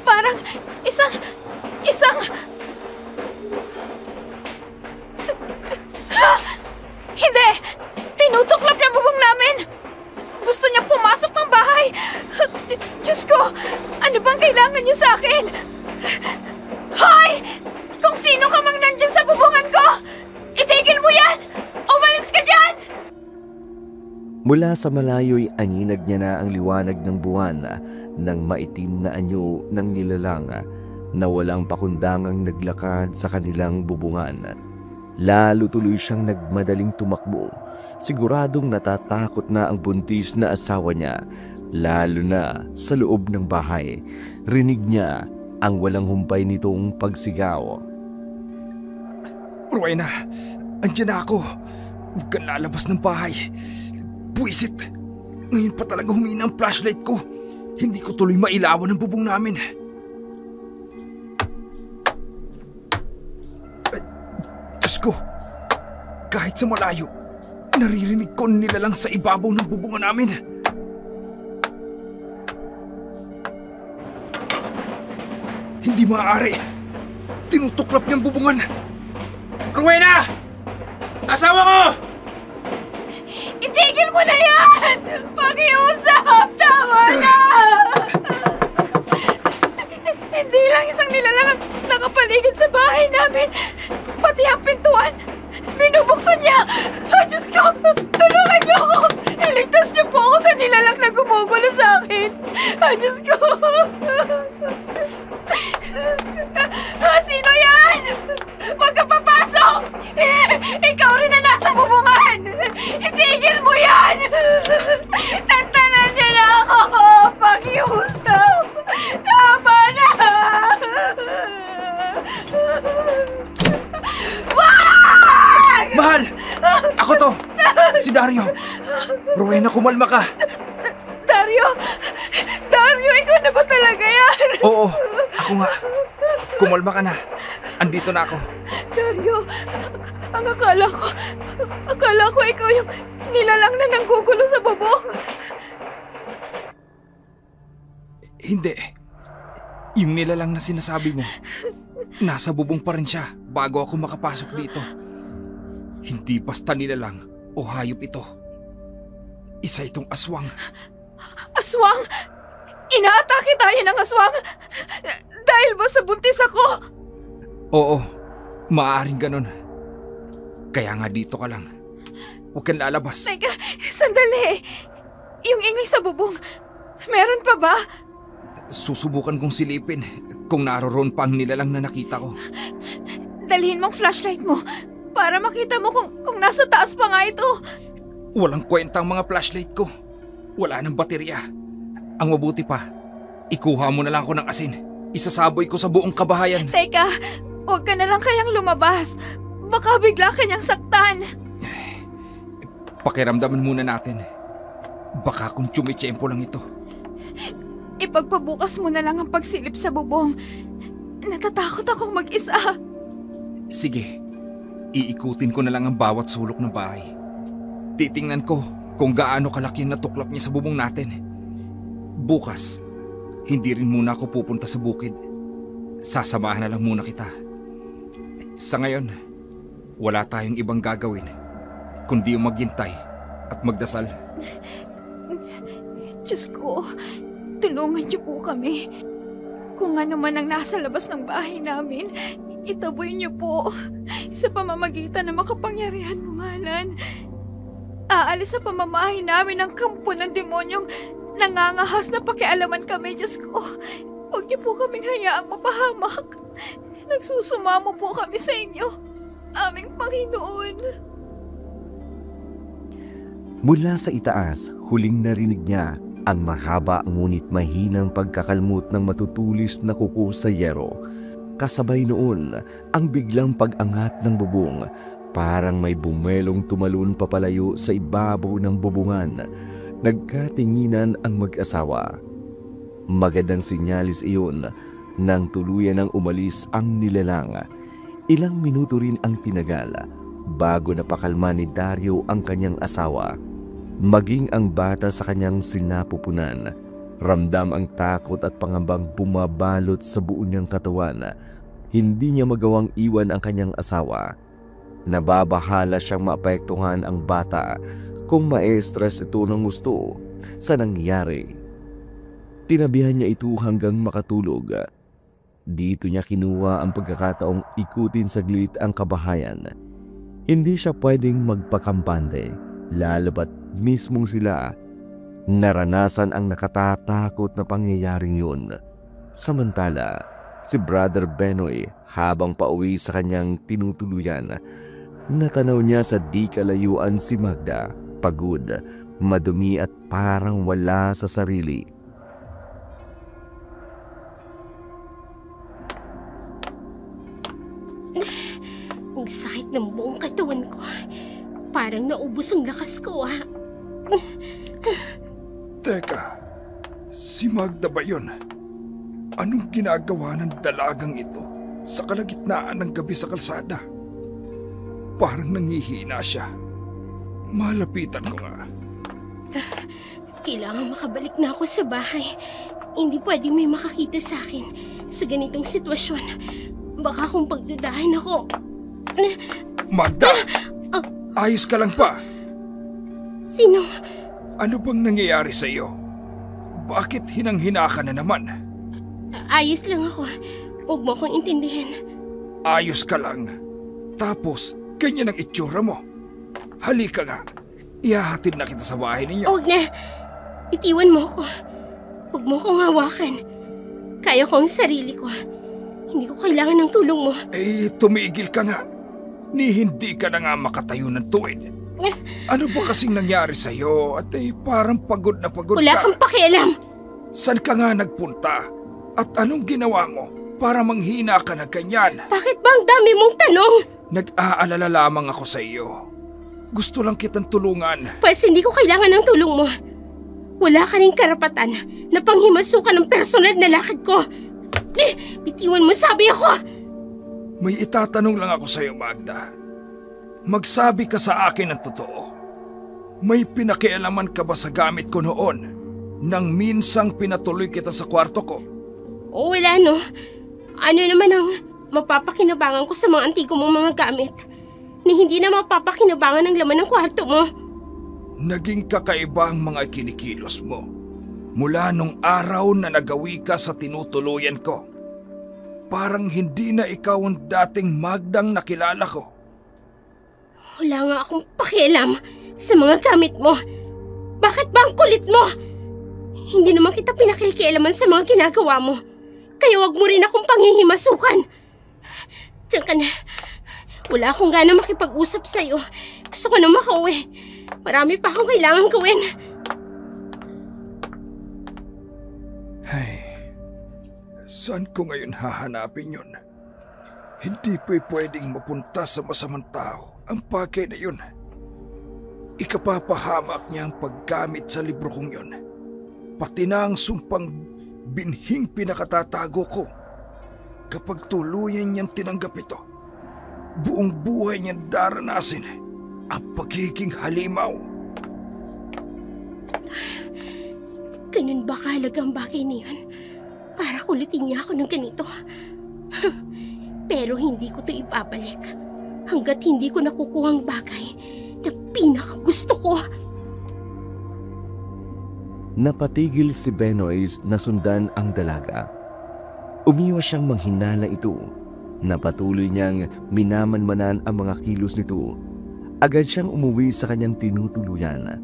Parang isang... Ha! Hindi! Tinutuklap niya bubong namin! Gusto niyang pumasok ng bahay! Diyos ko! Ano bang kailangan niyo sa akin? Hoy! Kung sino ka mang nandyan sa bubungan ko! Itigil mo yan! Umalis ka dyan! Mula sa malayo'y aninag niya na ang liwanag ng buwan ng maitim na anyo ng nilalang na walang pakundangang naglakad sa kanilang bubungan. Lalo tuloy siyang nagmadaling tumakbo. Siguradong natatakot na ang buntis na asawa niya, lalo na sa loob ng bahay. Rinig niya ang walang humpay nitong pagsigaw. Rowena, andyan na ako. Huwag kang lalabas ng bahay. Buwisit! Ngayon pa talaga humina ang flashlight ko. Hindi ko tuloy mailawan ang bubong namin. Diyos ko! Kahit sa malayo, naririnig ko nila lang sa ibabaw ng bubungan namin. Hindi maaari. Tinutuklap niyang bubungan. Rowena! Asawa ko! Itigil mo na yan! Pakiusap! Tama na! Hindi lang isang nilalang ang nakapaligid sa bahay namin. Pati ang pintuan, binubuksan niya! Diyos ko! Tulungan niyo ako! Iligtas niyo po ako sa nilalang na gumugulo sa akin! Diyos ko! Sino yan? Huwag ka papasok! Ikaw rin na nasa bubungan! Itigil mo yan! Tantanan niya na ako! Pakiusap! Tama na! Wag! Mahal! Ako to! Si Dario! Rowena, kumalma ka! Dario! Dario, ikaw na ba talaga yan? Oo, ako nga. Kumalma ka na. Andito na ako. Dario, ang akala ko ikaw yung nilalang na nanggugulo sa bubong. Hindi. Yung nilalang na sinasabi mo, nasa bubong pa rin siya bago ako makapasok dito. Hindi basta nilalang o hayop ito. Isa itong aswang. Aswang? Inaatake tayo ng aswang? Dahil ba sa buntis ako? Oo, maaaring ganun. Kaya nga dito ka lang. Huwag kang lalabas. Teka, sandali. Yung ingay sa bubong, meron pa ba? Susubukan kong silipin kung naroon pa ang nilalang na nakita ko. Dalhin mong flashlight mo para makita mo kung nasa taas pa nga ito. Walang kwenta ang mga flashlight ko. Wala nang baterya. Ang mabuti pa, ikuha mo na lang ako ng asin. Isasaboy ko sa buong kabahayan. Teka, huwag ka na lang kayang lumabas. Baka bigla kanyang saktan. yan? Pakiramdaman muna natin. Baka kung tsumitsyempo lang ito. Ipagpabukas mo na lang ang pagsilip sa bubong. Natatakot akong mag-isa. Sige, iikutin ko na lang ang bawat sulok ng bahay. Titingnan ko kung gaano kalaki ang natuklap niya sa bubong natin. Bukas, hindi rin muna ako pupunta sa bukid. Sasamahan na lang muna kita. Sa ngayon, wala tayong ibang gagawin kundi yung maghintay at magdasal. Diyos ko, tulungan niyo po kami. Kung ano man ang nasa labas ng bahay namin, itaboy niyo po sa pamamagitan ng makapangyarihan mong ngalan. Aalis sa pamamahay namin ang kampo ng demonyong nangangahas na pakialaman kami, Diyos ko. Huwag niyo po kaming hayaang mapahamak. Nagsusumamo po kami sa inyo, aming Panginoon. Mula sa itaas, huling narinig niya ang mahaba ngunit mahinang pagkakalmot ng matutulis na kuko sa yero. Kasabay noon ang biglang pag-angat ng bubong, parang may bumelong tumalon papalayo sa ibabaw ng bubungan. Nagkatinginan ang mag-asawa. Magandang sinyalis iyon nang tuluyan ng umalis ang nilalang. Ilang minuto rin ang tinagal bago napakalma ni Dario ang kanyang asawa. Maging ang bata sa kanyang sinapupunan. Ramdam ang takot at pangambang bumabalot sa buo niyang katawan. Hindi niya magawang iwan ang kanyang asawa. Nababahala siyang maapektuhan ang bata kung ma-stress ito ng gusto sa nangyari. Tinabihan niya ito hanggang makatulog. Dito niya kinuha ang pagkakataong ikutin saglit ang kabahayan. Hindi siya pwedeng magpakampante, lalo ba't mismong sila naranasan ang nakatatakot na pangyayaring yun. Samantala, si Brother Benoy habang pauwi sa kanyang tinutuluyan, natanaw niya sa di kalayuan si Magda, pagod, madumi at parang wala sa sarili. Ang sakit ng buong katawan ko. Parang naubos ang lakas ko, ah. Teka, si Magda ba yun? Anong ginagawa ng dalagang ito sa kalagitnaan ng gabi sa kalsada? Parang nangihina siya. Malapitan ko nga. Kailangan makabalik na ako sa bahay. Hindi pwedeng may makakita sa akin sa ganitong sitwasyon. Baka kung pagdudahin ako. Magda! Ayos ka lang ba? Sino? Ano bang nangyayari sa iyo? Bakit hinang-hina ka na naman? Ayos lang ako. Huwag mo akong intindihin. Ayos ka lang. Tapos, ganyan ang itsura mo. Halika nga. Ihahatid na kita sa bahay ninyo. Huwag na. Itiwan mo ako. Huwag mo akong hawakan. Kaya ko ang sarili ko. Hindi ko kailangan ng tulong mo. Eh, tumigil ka nga. Ni hindi ka na nga makatayo ng tuwid. Ano ba kasing nangyari sa'yo? At parang pagod na pagod Wala ka. kang pakialam. Saan ka nga nagpunta? At anong ginawa mo para manghina ka na ganyan? Bakit ba ang dami mong tanong? Nag-aalala lamang ako sa iyo. Gusto lang kitang tulungan. Pues hindi ko kailangan ng tulong mo. Wala ka ring karapatan na panghimasukan ng personal na lakad ko. Bitiwan mo, sabi ako! May itatanong lang ako sa iyo, Magda. Magsabi ka sa akin ng totoo. May pinakialaman ka ba sa gamit ko noon nang minsang pinatuloy kita sa kwarto ko? O wala no. Ano naman ang mapapakinabangan ko sa mga antigo mong mga gamit ni hindi na mapapakinabangan ng laman ng kwarto mo? Naging kakaiba ang mga kinikilos mo mula nung araw na nagawi ka sa tinutuluyan ko. Parang hindi na ikaw ang dating Magdang nakilala ko. Wala nga akong pakialam sa mga gamit mo. Bakit ba ang kulit mo? Hindi naman kita pinakikialaman sa mga ginagawa mo. Kaya wag mo rin akong panghihimasukan. Diyan ka na. Wala akong gana makipag-usap sa'yo. Gusto ko na makauwi. Marami pa akong kailangan gawin. Ay, saan ko ngayon hahanapin yun? Hindi pwedeng mapunta sa masamang tao ang bagay na yun. Ikapapahamak niya ang paggamit sa libro kong yun. Pati na ang sumpang binhing pinakatatago ko. Kapag tuluyan niyang tinanggap ito, buong buhay niyang daranasin ang pagiging halimaw. Ganun ba kahalaga ang bagay na yun? Para kulitin niya ako ng ganito. Pero hindi ko ito ibabalik hanggat hindi ko nakukuha ang bagay na pinakagusto ko. Napatigil si Benoist na sundan ang dalaga. Umiwas siyang manghinala ito. Napatuloy niyang minamanmanan ang mga kilos nito. Agad siyang umuwi sa kanyang tinutuluyan.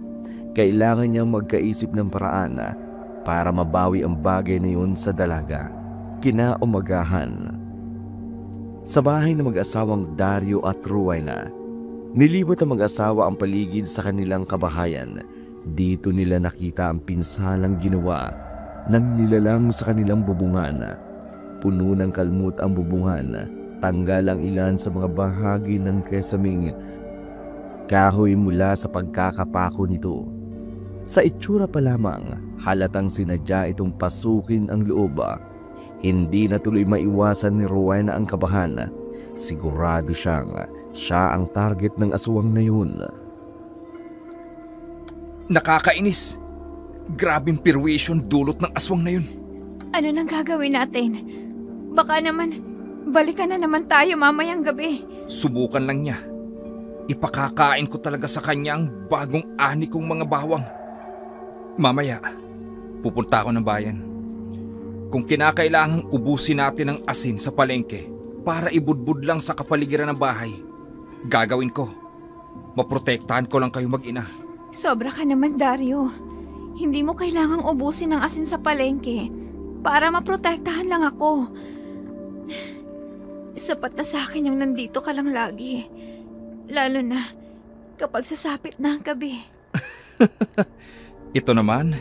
Kailangan niyang magkaisip ng paraan para mabawi ang bagay na yun sa dalaga. Kinaumagahan. Sa bahay ng mag-asawang Dario at Rowena, nilibot ang mag-asawa ang paligid sa kanilang kabahayan. Dito nila nakita ang pinsalang ginawa ng nilalang sa kanilang bubungan. Puno ng kalmot ang bubungan, tanggal ang ilan sa mga bahagi ng kesaming kahoy mula sa pagkakapako nito. Sa itsura pa lamang, halatang sinadya itong pasukin ang loob. Hindi na tuloy maiwasan ni Rowena ang kabahan. Sigurado siya ang target ng aswang na yun. Nakakainis. Grabing perwisyon dulot ng aswang na yun. Ano nang gagawin natin? Baka naman, balikan na naman tayo mamayang gabi. Subukan lang niya. Ipakakain ko talaga sa kanya ang bagong ani kong mga bawang. Mamaya, pupunta ako ng bayan. Kung kinakailangang ubusin natin ang asin sa palengke para ibudbud lang sa kapaligiran ng bahay, gagawin ko. Maprotektahan ko lang kayo mag-ina. Sobra ka naman, Dario. Hindi mo kailangang ubusin ang asin sa palengke para maprotektahan lang ako. Sapat na sa akin yung nandito ka lang lagi. Lalo na kapag sasapit na ang gabi. Ito naman,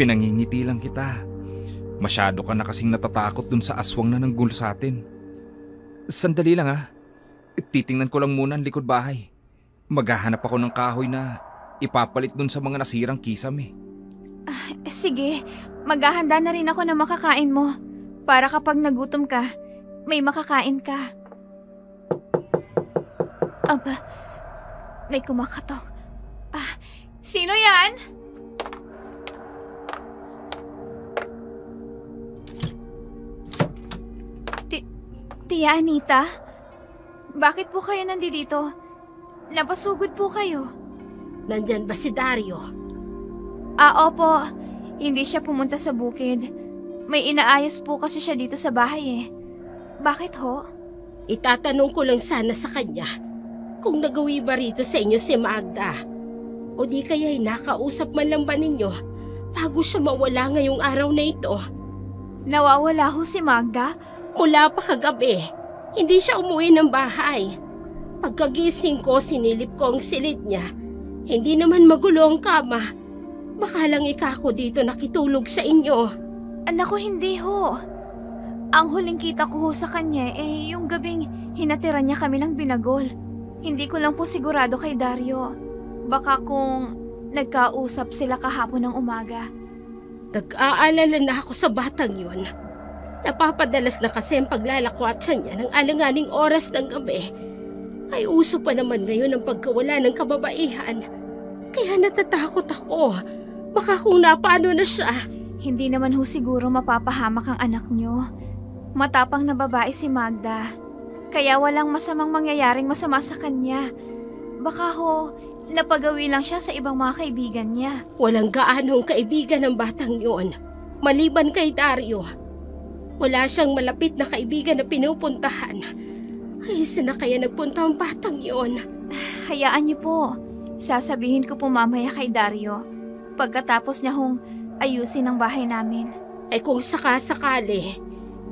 pinangingiti lang kita. Masyado ka na kasing natatakot dun sa aswang na nanggulo sa atin. Sandali lang ha. Titingnan ko lang muna ang likod bahay. Maghahanap ako ng kahoy na ipapalit dun sa mga nasirang kisame. Sige, maghahanda na rin ako ng makakain mo. Para kapag nagutom ka, may makakain ka. Aba, may kumakatok. Sino yan? Tia Anita? Bakit po kayo nandito? Napasugod po kayo. Nandyan ba si Dario? Opo. Hindi siya pumunta sa bukid. May inaayos po kasi siya dito sa bahay eh. Bakit ho? Itatanong ko lang sana sa kanya kung nagawi ba rito sa inyo si Magda. O di kaya'y nakausap man lang ba ninyo bago siya mawala ngayong araw na ito? Nawawala ho si Magda? Mula pa kagabi, hindi siya umuwi ng bahay. Pagkagising ko, sinilip ko ang silid niya. Hindi naman magulo ang kama. Baka lang ikako dito nakitulog sa inyo. Naku, hindi ho. Ang huling kita ko ho sa kanya yung gabing hinatiran niya kami ng binagol. Hindi ko lang po sigurado kay Dario. Baka kung nagkausap sila kahapon ng umaga. Nag-aalala na ako sa batang yun. Napapadalas na kasi ang paglalakwatsa niya ng alanganing oras ng gabi. Ay uso pa naman ngayon ang pagkawala ng kababaihan. Kaya natatakot ako. Baka kung napaano na siya. Hindi naman ho siguro mapapahamak ang anak niyo. Matapang na babae si Magda. Kaya walang masamang mangyayaring masama sa kanya. Baka ho, napagawi lang siya sa ibang mga kaibigan niya. Walang gaanong kaibigan ng batang yun. Maliban kay Dario. Wala siyang malapit na kaibigan na pinupuntahan. Ay, saan na kaya nagpunta ang batang yun? Hayaan niyo po. Sasabihin ko po mamaya kay Dario. Pagkatapos niya hong ayusin ang bahay namin. Eh kung sakasakali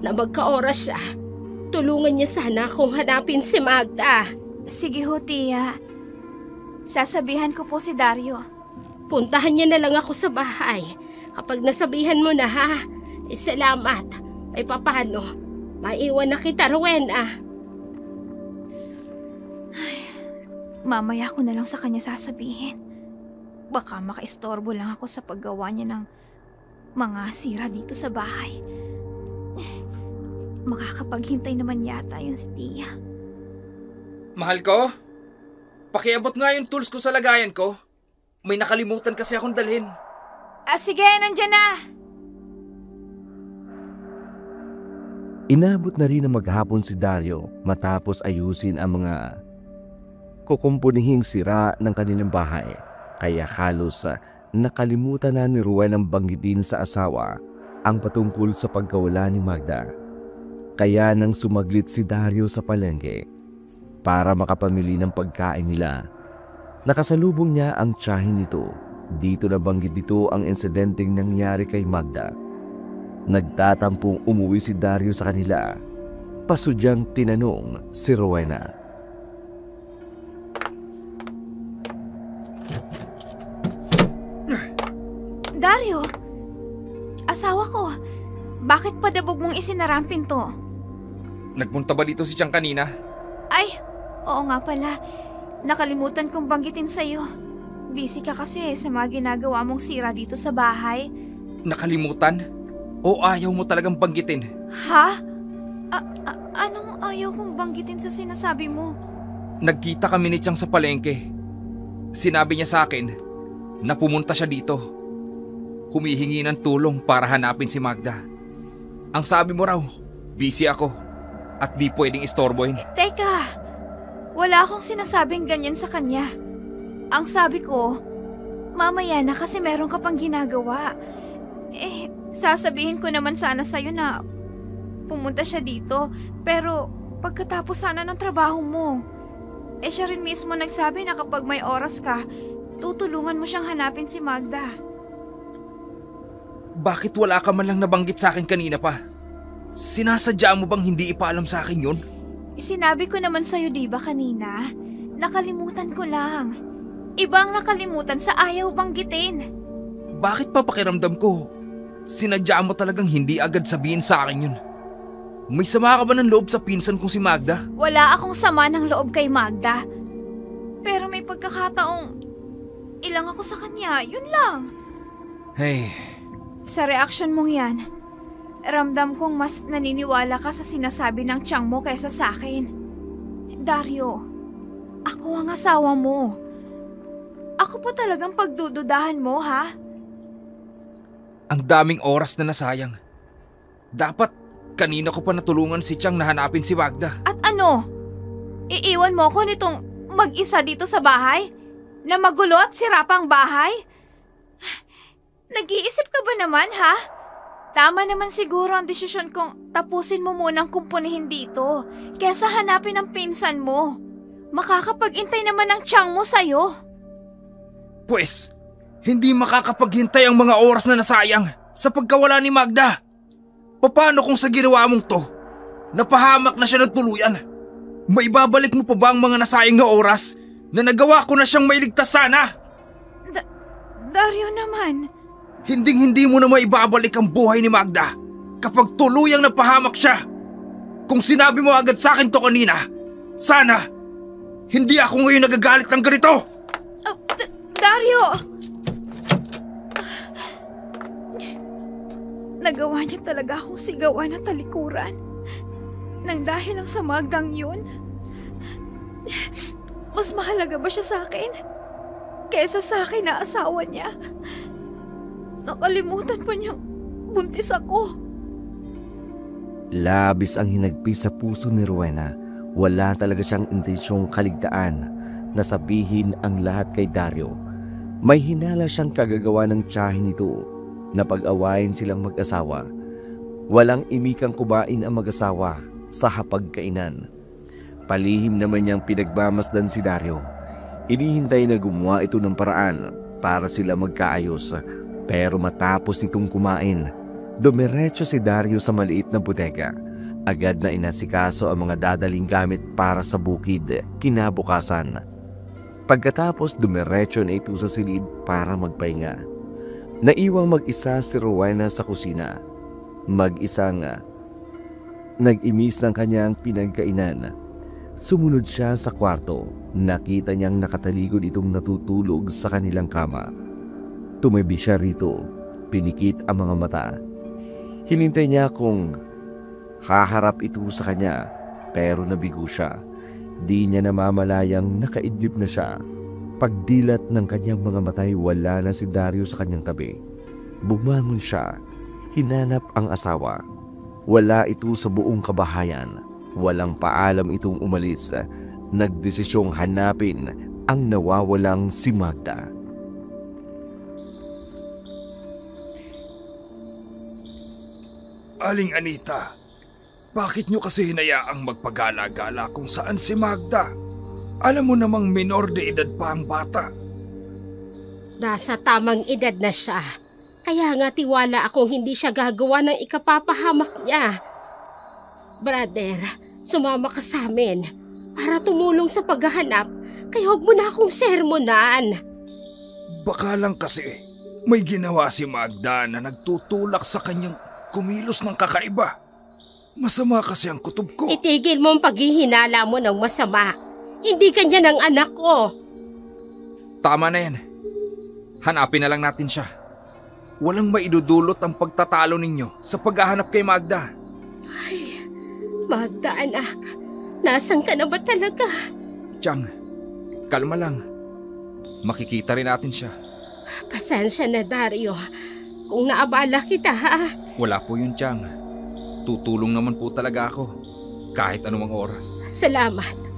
na magkaoras siya, tulungan niya sana akong hanapin si Magda. Sige ho, Tia. Sasabihan ko po si Dario. Puntahan niya na lang ako sa bahay. Kapag nasabihan mo na ha, salamat. Ay papano, maiwan na kita, Rowena. Mamaya ko na lang sa kanya sasabihin. Baka makaistorbo lang ako sa paggawa niya ng mga sira dito sa bahay. Makakapaghintay naman yata yun si Tia. Mahal ko, pakiabot nga yung tools ko sa lagayan ko. May nakalimutan kasi akong dalhin. Sige, nandyan na! Inabot na rin na maghapon si Dario matapos ayusin ang mga kukumpunihing sira ng kanilang bahay. Kaya halos nakalimutan na ni Ruel ang banggitin sa asawa ang patungkol sa pagkawala ni Magda. Kaya nang sumaglit si Dario sa palengke para makapamili ng pagkain nila, nakasalubong niya ang tiyahin nito. Dito nabanggit dito ang insidenteng nangyari kay Magda. Nagtatampong umuwi si Dario sa kanila. Pasudyang tinanong si Rowena. Dario! Asawa ko, bakit padabog mong isinara ang pinto? Nagpunta ba dito si Chang kanina? Ay, oo nga pala. Nakalimutan kong banggitin sa'yo. Busy ka kasi sa mga ginagawa mong sira dito sa bahay. Nakalimutan? O ayaw mo talagang banggitin? Ha? Anong ayaw kong banggitin sa sinasabi mo? Nagkita kami ni Chang sa palengke. Sinabi niya sa akin na pumunta siya dito. Humihingi ng tulong para hanapin si Magda. Ang sabi mo raw, busy ako at di pwedeng istorbohin. Teka, wala akong sinasabing ganyan sa kanya. Ang sabi ko, mamaya na kasi meron ka pang ginagawa. Sasabihin ko naman sana sa'yo na pumunta siya dito, pero pagkatapos sana ng trabaho mo. Siya rin mismo nagsabi na kapag may oras ka, tutulungan mo siyang hanapin si Magda. Bakit wala ka man lang nabanggit sa akin kanina pa? Sinasadya mo bang hindi ipaalam sa akin yun? Sinabi ko naman sa'yo diba kanina? Nakalimutan ko lang. Ibang nakalimutan sa ayaw banggitin. Bakit pa pakiramdam ko? Sinadya mo talagang hindi agad sabihin sa akin yun. May sama ka ba ng loob sa pinsan kong si Magda? Wala akong sama ng loob kay Magda. Pero may pagkakataong ilang ako sa kanya, yun lang. Hey. Sa reaksyon mong yan, ramdam kong mas naniniwala ka sa sinasabi ng tiyang mo kaysa sa akin. Dario, ako ang asawa mo. Ako pa talagang pagdududahan mo, ha? Ang daming oras na nasayang. Dapat kanina ko pa natulungan si Chang na hanapin si Magda. At ano? Iiwan mo ko nitong mag-isa dito sa bahay? Na magulo at sira pang bahay? Nag-iisip ka ba naman, ha? Tama naman siguro ang desisyon kong tapusin mo munang kumpunihin dito kesa hanapin ang pinsan mo. Makakapag-intay naman ang tiyang mo sa'yo. Pwes, hindi makakapaghintay ang mga oras na nasayang sa pagkawala ni Magda. Paano kung sa ginawa mong to, napahamak na siya ng tuluyan? Maibabalik mo pa ba ang mga nasayang na oras na nagawa ko na siyang mailigtas sana? Dario naman. Hinding-hindi mo na maibabalik ang buhay ni Magda kapag tuluyang napahamak siya. Kung sinabi mo agad sa akin to kanina, sana hindi ako ngayon nagagalit ng ganito. Dario! Nagawa niya talaga akong sigawan at talikuran. Nang dahil lang sa Magdang yun, mas mahalaga ba siya sa akin? Kesa sa akin na asawa niya. Nakalimutan pa niyang buntis ako. Labis ang hinagpis sa puso ni Rowena. Wala talaga siyang intensyong kaligtaan na sabihin ang lahat kay Dario. May hinala siyang kagagawa ng tiyahin nito na pag-awayin silang mag-asawa. Walang imikang kumain ang mag-asawa sa hapagkainan. Palihim naman niyang pinagmamasdan si Dario. Inihintay na gumawa ito ng paraan para sila magkaayos. Pero matapos nitong kumain, dumiretso si Dario sa maliit na bodega. Agad na inasikaso ang mga dadaling gamit para sa bukid kinabukasan. Pagkatapos dumiretso na ito sa silid para magpahinga. Naiwang mag-isa si Rowena sa kusina. Mag-isang nag-imis ng kanyang pinagkainan. Sumunod siya sa kwarto nakita niyang nakatalikod itong natutulog sa kanilang kama. Tumabi siya rito, pinikit ang mga mata. Hinintay niya kung haharap ito sa kanya, pero nabigo siya. Di niya namamalayang nakaidlip na siya. Pagdilat ng kanyang mga matay, wala na si Dario sa kanyang tabi. Bumangon siya, hinanap ang asawa. Wala ito sa buong kabahayan. Walang paalam itong umalis. Nagdesisyong hanapin ang nawawalang si Magda. Aling Anita, bakit nyo kasi hinayaang magpagala-gala kung saan si Magda? Alam mo namang minor de edad pa ang bata. Nasa tamang edad na siya. Kaya nga tiwala akong hindi siya gagawa ng ikapapahamak niya. Brother, sumama ka sa amin para tumulong sa paghahanap, kaya huwag mo na akong sermonan. Baka lang kasi may ginawa si Magda na nagtutulak sa kanyang kumilos ng kakaiba. Masama kasi ang kutob ko. Itigil mo ang paghihinala mo ng masama. Hindi kanya ng anak ko. Tama na yan. Hanapin na lang natin siya. Walang maidudulot ang pagtatalo ninyo sa paghahanap kay Magda. Ay, Magda anak, nasan ka na ba talaga? Chang, kalma lang. Makikita rin natin siya. Pasensya na Dario, kung naabala kita ha. Wala po yun, Chang. Tutulong naman po talaga ako. Kahit anumang oras. Salamat.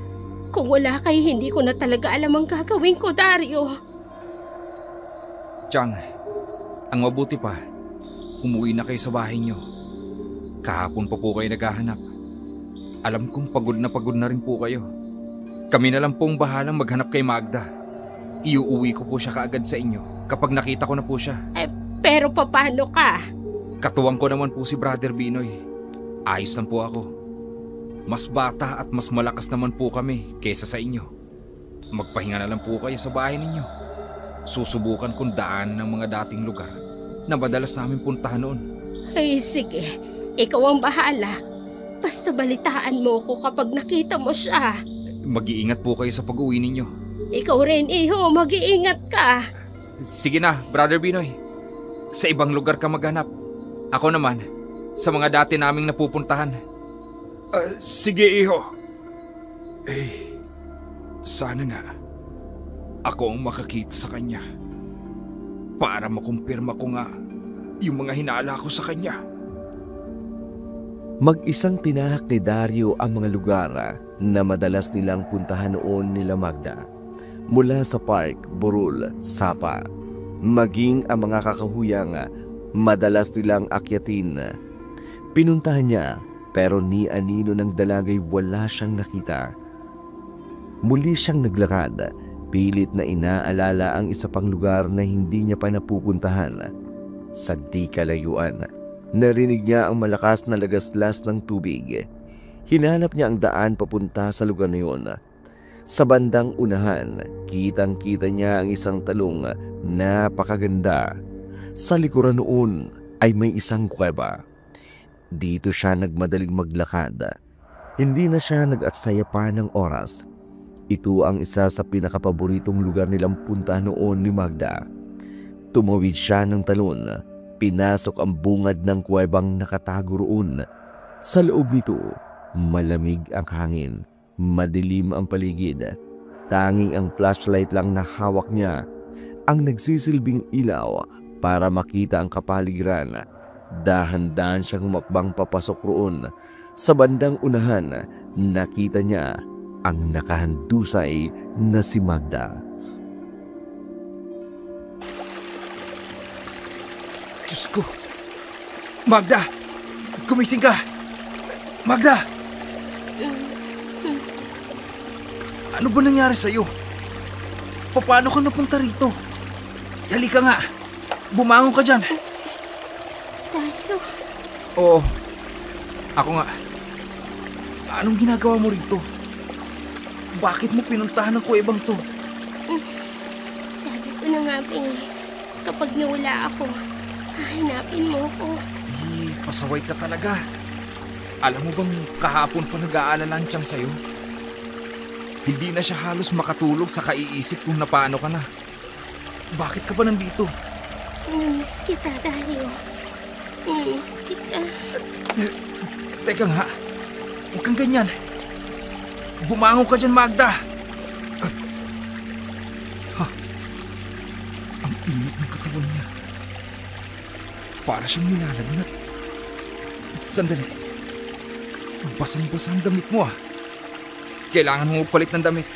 Kung wala kayo, hindi ko na talaga alam ang gagawin ko, Dario. Chang, ang mabuti pa, umuwi na kayo sa bahay niyo. Kahapon pa po kayo naghahanap. Alam kong pagod na rin po kayo. Kami na lang pong bahalang maghanap kay Magda. Iuuwi ko po siya kaagad sa inyo kapag nakita ko na po siya. Pero paano ka? Katuwang ko naman po si Brother Binoy. Ayos lang po ako. Mas bata at mas malakas naman po kami kesa sa inyo. Magpahinga na lang po kayo sa bahay ninyo. Susubukan kong daan ng mga dating lugar na madalas namin puntahan noon. Ay sige, ikaw ang bahala. Basta balitaan mo ko kapag nakita mo siya. Mag-iingat po kayo sa pag-uwi ninyo. Ikaw rin, iho, mag-iingat ka. Sige na, Brother Binoy. Sa ibang lugar ka maghanap. Ako naman, sa mga dati naming napupuntahan. Sige, iho. Sana nga ako ang makakita sa kanya para makumpirma ko nga yung mga hinala ko sa kanya. Mag-isang tinahak ni Dario ang mga lugar na madalas nilang puntahan noon nila Magda. Mula sa park, burol, sapa, maging ang mga kakahuyang madalas nilang akyatin. Pinuntahan niya pero ni anino ng dalagay wala siyang nakita. Muli siyang naglakad, pilit na inaalala ang isa pang lugar na hindi niya pa napupuntahan. Sa di kalayuan, narinig niya ang malakas na lagaslas ng tubig. Hinanap niya ang daan papunta sa lugar na yun. Sa bandang unahan, kitang-kita niya ang isang talong napakaganda. Sa likuran noon ay may isang kuweba. Dito siya nagmadaling maglakad. Hindi na siya nag-aksaya pa ng oras. Ito ang isa sa pinakapaboritong lugar nilang punta noon ni Magda. Tumawid siya ng talon. Pinasok ang bungad ng kuwebang nakatago roon. Sa loob nito, malamig ang hangin. Madilim ang paligid. Tanging ang flashlight lang na hawak niya ang nagsisilbing ilaw para makita ang kapaligiran. Dahan-dahan siyang humakbang papasok roon. Sa bandang unahan, nakita niya ang nakahandusay na si Magda. Diyos ko! Magda! Gumising ka! Magda! Ano ba nangyari sa'yo? Paano ka napunta rito? Halika nga! Bumangon ka dyan! Dario. Oo, ako nga. Anong ginagawa mo rito? Bakit mo pinuntahan ang kuwebang to? Sabi ko na nga, kapag nawala ako, hahanapin mo ko. Pasaway ka talaga. Alam mo bang kahapon pa nag-aalala ang tiyang sa'yo? Hindi na siya halos makatulog sa kaiisip kung napaano ka na. Bakit ka ba nandito? Namiss kita, Dario. Namiss kita. Teka nga, huwag kang ganyan. Bumangon ka dyan, Magda. Ang init ng katawan niya. Para siyang nilalagnat. Sandali. Basang-basa ang damit mo ah. Kailangan mo palit ng damit.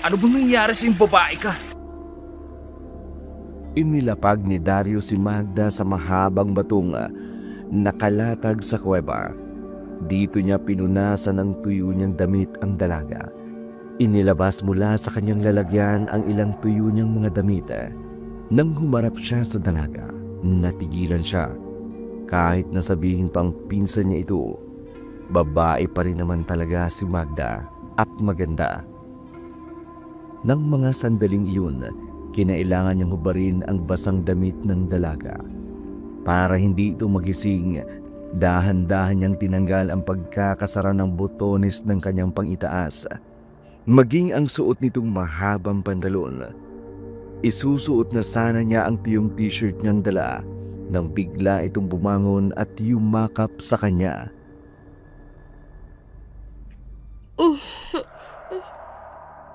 Ano bang nangyayari sa yung babae ka? Inilapag ni Dario si Magda sa mahabang batong nakalatag sa kuweba. Dito niya pinunasan ng tuyo niyang damit ang dalaga. Inilabas mula sa kanyang lalagyan ang ilang tuyo niyang mga damit. Nang humarap siya sa dalaga, natigilan siya. Kahit nasabihin pang pinsan niya ito, babae pa rin naman talaga si Magda at maganda. Nang mga sandaling iyon, kinailangan niyang hubarin ang basang damit ng dalaga. Para hindi ito magising, dahan-dahan niyang tinanggal ang pagkakasara ng botones ng kanyang pangitaas. Maging ang suot nitong mahabang pantalon. Isusuot na sana niya ang tiyong t-shirt niyang dala nang bigla itong bumangon at yumakap sa kanya.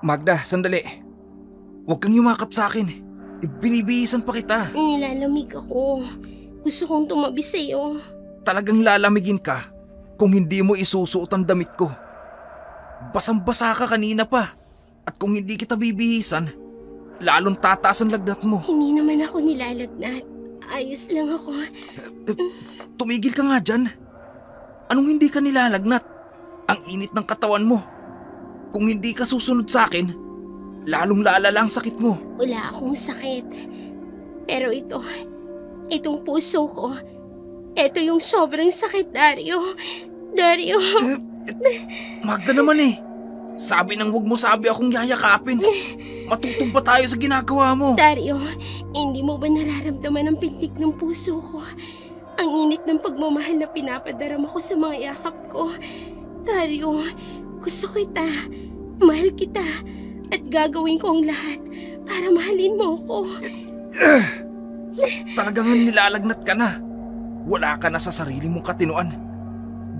Magda, sandali. Huwag kang yumakap sa akin. Binibihisan pa kita. Nilalamig ako. Gusto kong tumabi sa'yo. Talagang lalamigin ka kung hindi mo isusuot ang damit ko. Basang-basa ka kanina pa. At kung hindi kita bibihisan, lalong tataas ang lagnat mo. Hindi naman ako nilalagnat. Ayos lang ako. Tumigil ka nga dyan. Anong hindi ka nilalagnat? Ang init ng katawan mo. Kung hindi ka susunod sa akin, lalong lalala ang sakit mo. Wala akong sakit. Pero itong puso ko, ito yung sobrang sakit, Dario. Dario. Magda naman eh. Sabi nang huwag mo sabi akong yayakapin. Matutumba tayo sa ginagawa mo. Dario, hindi mo ba nararamdaman ang pintig ng puso ko? Ang init ng pagmamahal na pinapadarama ko sa mga yakap ko. Dario, gusto kita. Mahal kita. At gagawin ko ang lahat para mahalin mo ko. Talagang nilalagnat ka na. Wala ka na sa sarili mong katinoan.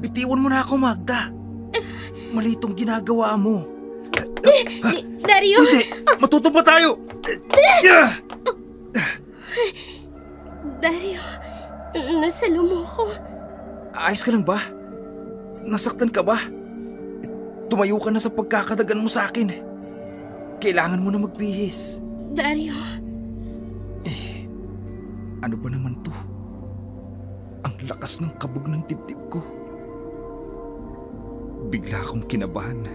Bitiwan mo na ako, Magda. Mali itong ginagawa mo. Dario! Hindi! Matutumba tayo! Dario, nasalo mo ko. Ayos ka lang ba? Nasaktan ka ba? Tumayo ka na sa pagkakadagan mo sa akin. Kailangan mo na magbihis. Dario. Ano ba naman to? Ang lakas ng kabog ng dibdib ko. Bigla akong kinabahan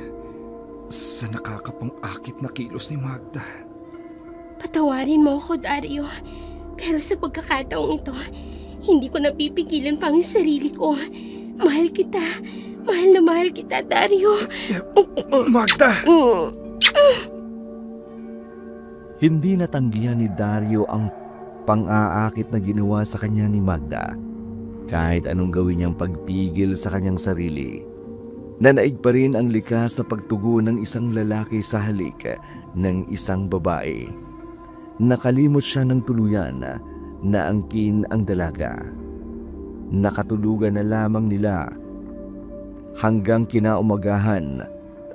sa nakakapang-akit na kilos ni Magda. Patawarin mo ako, Dario. Pero sa pagkakataong ito, hindi ko napipigilan pang ang sarili ko. Mahal kita. Mahal na mahal kita, Dario. Magda! Hindi natanggihan ni Dario ang pang-aakit na ginawa sa kanya ni Magda. Kahit anong gawin niyang pagpigil sa kanyang sarili, nanaig pa rin ang likas sa pagtugon ng isang lalaki sa halik ng isang babae. Nakalimot siya ng tuluyan na angkin ang dalaga. Nakatulugan na lamang nila hanggang kinaumagahan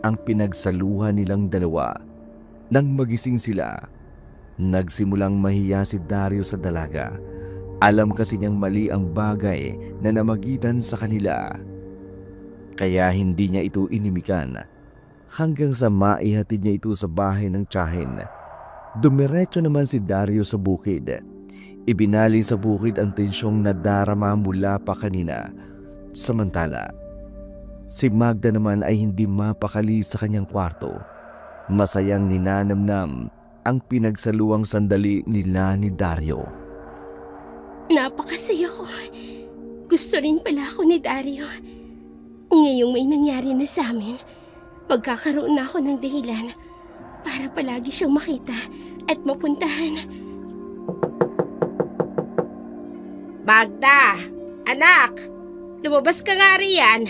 ang pinagsaluhan nilang dalawa. Nang magising sila, nagsimulang mahiya si Dario sa dalaga. Alam kasi niyang mali ang bagay na namagitan sa kanila. Kaya hindi niya ito inimikan hanggang sa maihatid niya ito sa bahay ng tiyahin. Dumiretso naman si Dario sa bukid. Ibinaling sa bukid ang tensyong nadarama mula pa kanina. Samantala, si Magda naman ay hindi mapakali sa kanyang kwarto. Masayang ninanamnam ang pinagsaluang sandali nila ni Dario. Napakasaya ko. Gusto rin pala ako ni Dario. Ngayong may nangyari na sa amin, magkakaroon na ako ng dahilan para palagi siyang makita at mapuntahan. Magda! Anak! Lumabas ka nga riyan.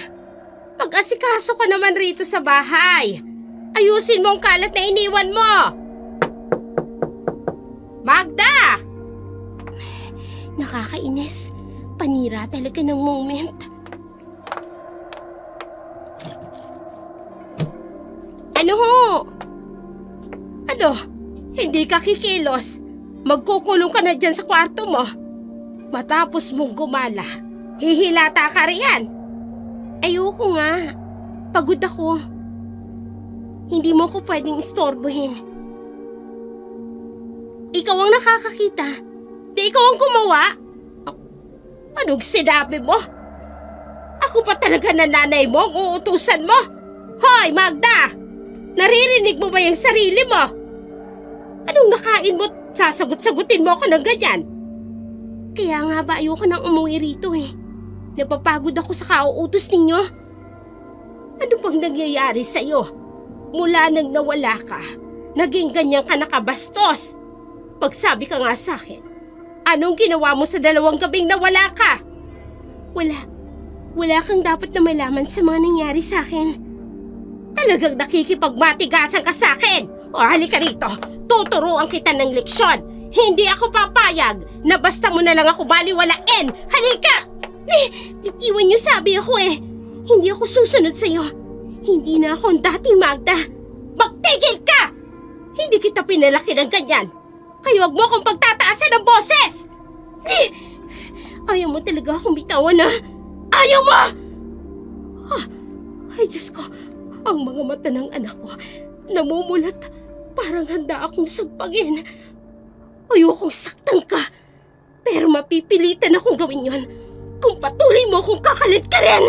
Mag-asikaso ka naman rito sa bahay. Ayusin mo ang kalat na iniwan mo! Magda! Nakakainis. Panira talaga ng moment. Ano ho? Ano? Hindi ka kikilos? Magkukulong ka na dyan sa kwarto mo. Matapos mong gumala, hihilata ka riyan. Ayoko nga. Pagod ako. Hindi mo ko pwedeng istorbohin. Ikaw ang nakakakita. Di ikaw ang gumawa. Anong sinabi mo? Ako pa talaga na nanay mo ang uutusan mo? Hoy, Magda! Naririnig mo ba yung sarili mo? Anong nakain mo? Sasagot-sagutin mo ako ng ganyan. Kaya nga ba ayoko nang umuwi rito eh. Napapagod ako sa kauutos ninyo. Ano bang nangyayari sa'yo? Mula nang nawala ka, naging ganyan ka nakabastos. Pagsabi ka nga sa akin, anong ginawa mo sa 2 gabing nawala ka? Wala kang dapat na malaman sa mga nangyari sa akin. Talagang nakikipagmatigasan ka sa akin. O halika rito, tuturuan kita ng leksyon. Hindi ako papayag na basta mo na lang ako baliwalain. Halika! Bitiwan niyo sabi ako eh. Hindi ako susunod sa'yo. Hindi na ako ang dating Magda. Magtigil ka! Hindi kita pinalaki ng ganyan. Kaya huwag mo akong pagtataasan ng boses! Ayaw mo talaga akong bitawan na. Ayaw mo! Ay Diyos ko, ang mga mata ng anak ko namumulat. Parang handa akong sagpagin. Ayokong saktan ka. Pero mapipilitan akong gawin yon kung patuloy mo akong kakalit ka rin.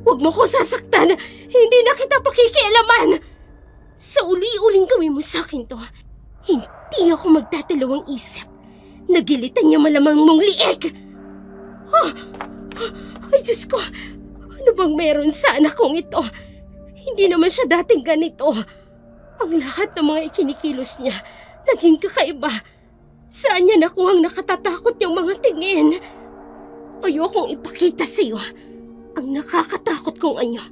Huwag mo ko sasaktan. Hindi na kita pakikialaman. Sa uli-uling gawin mo sa akin to, hindi ako magdadalawang isip. Nagilitan niya malamang mong liig. Ay Diyos ko, ano bang meron sa anak kong ito? Hindi naman siya dating ganito. Ang lahat ng mga ikinikilos niya, naging kakaiba. Saan niya nakuhang nakatatakot yung mga tingin? Ayokong ipakita sa iyo ang nakakatakot kong anyo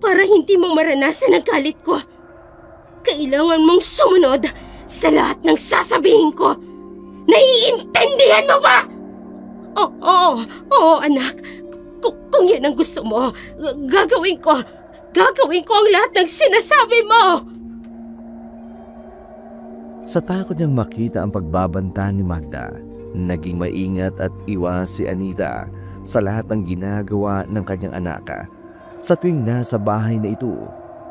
para hindi mo maranasan ang galit ko. Kailangan mong sumunod sa lahat ng sasabihin ko. Naiintindihan mo ba? Oo, anak. Kung yan ang gusto mo, gagawin ko ang lahat ng sinasabi mo. Sa takot niyang makita ang pagbabanta ni Magda, naging maingat at iwas si Anita sa lahat ng ginagawa ng kanyang anak. Sa tuwing nasa bahay na ito,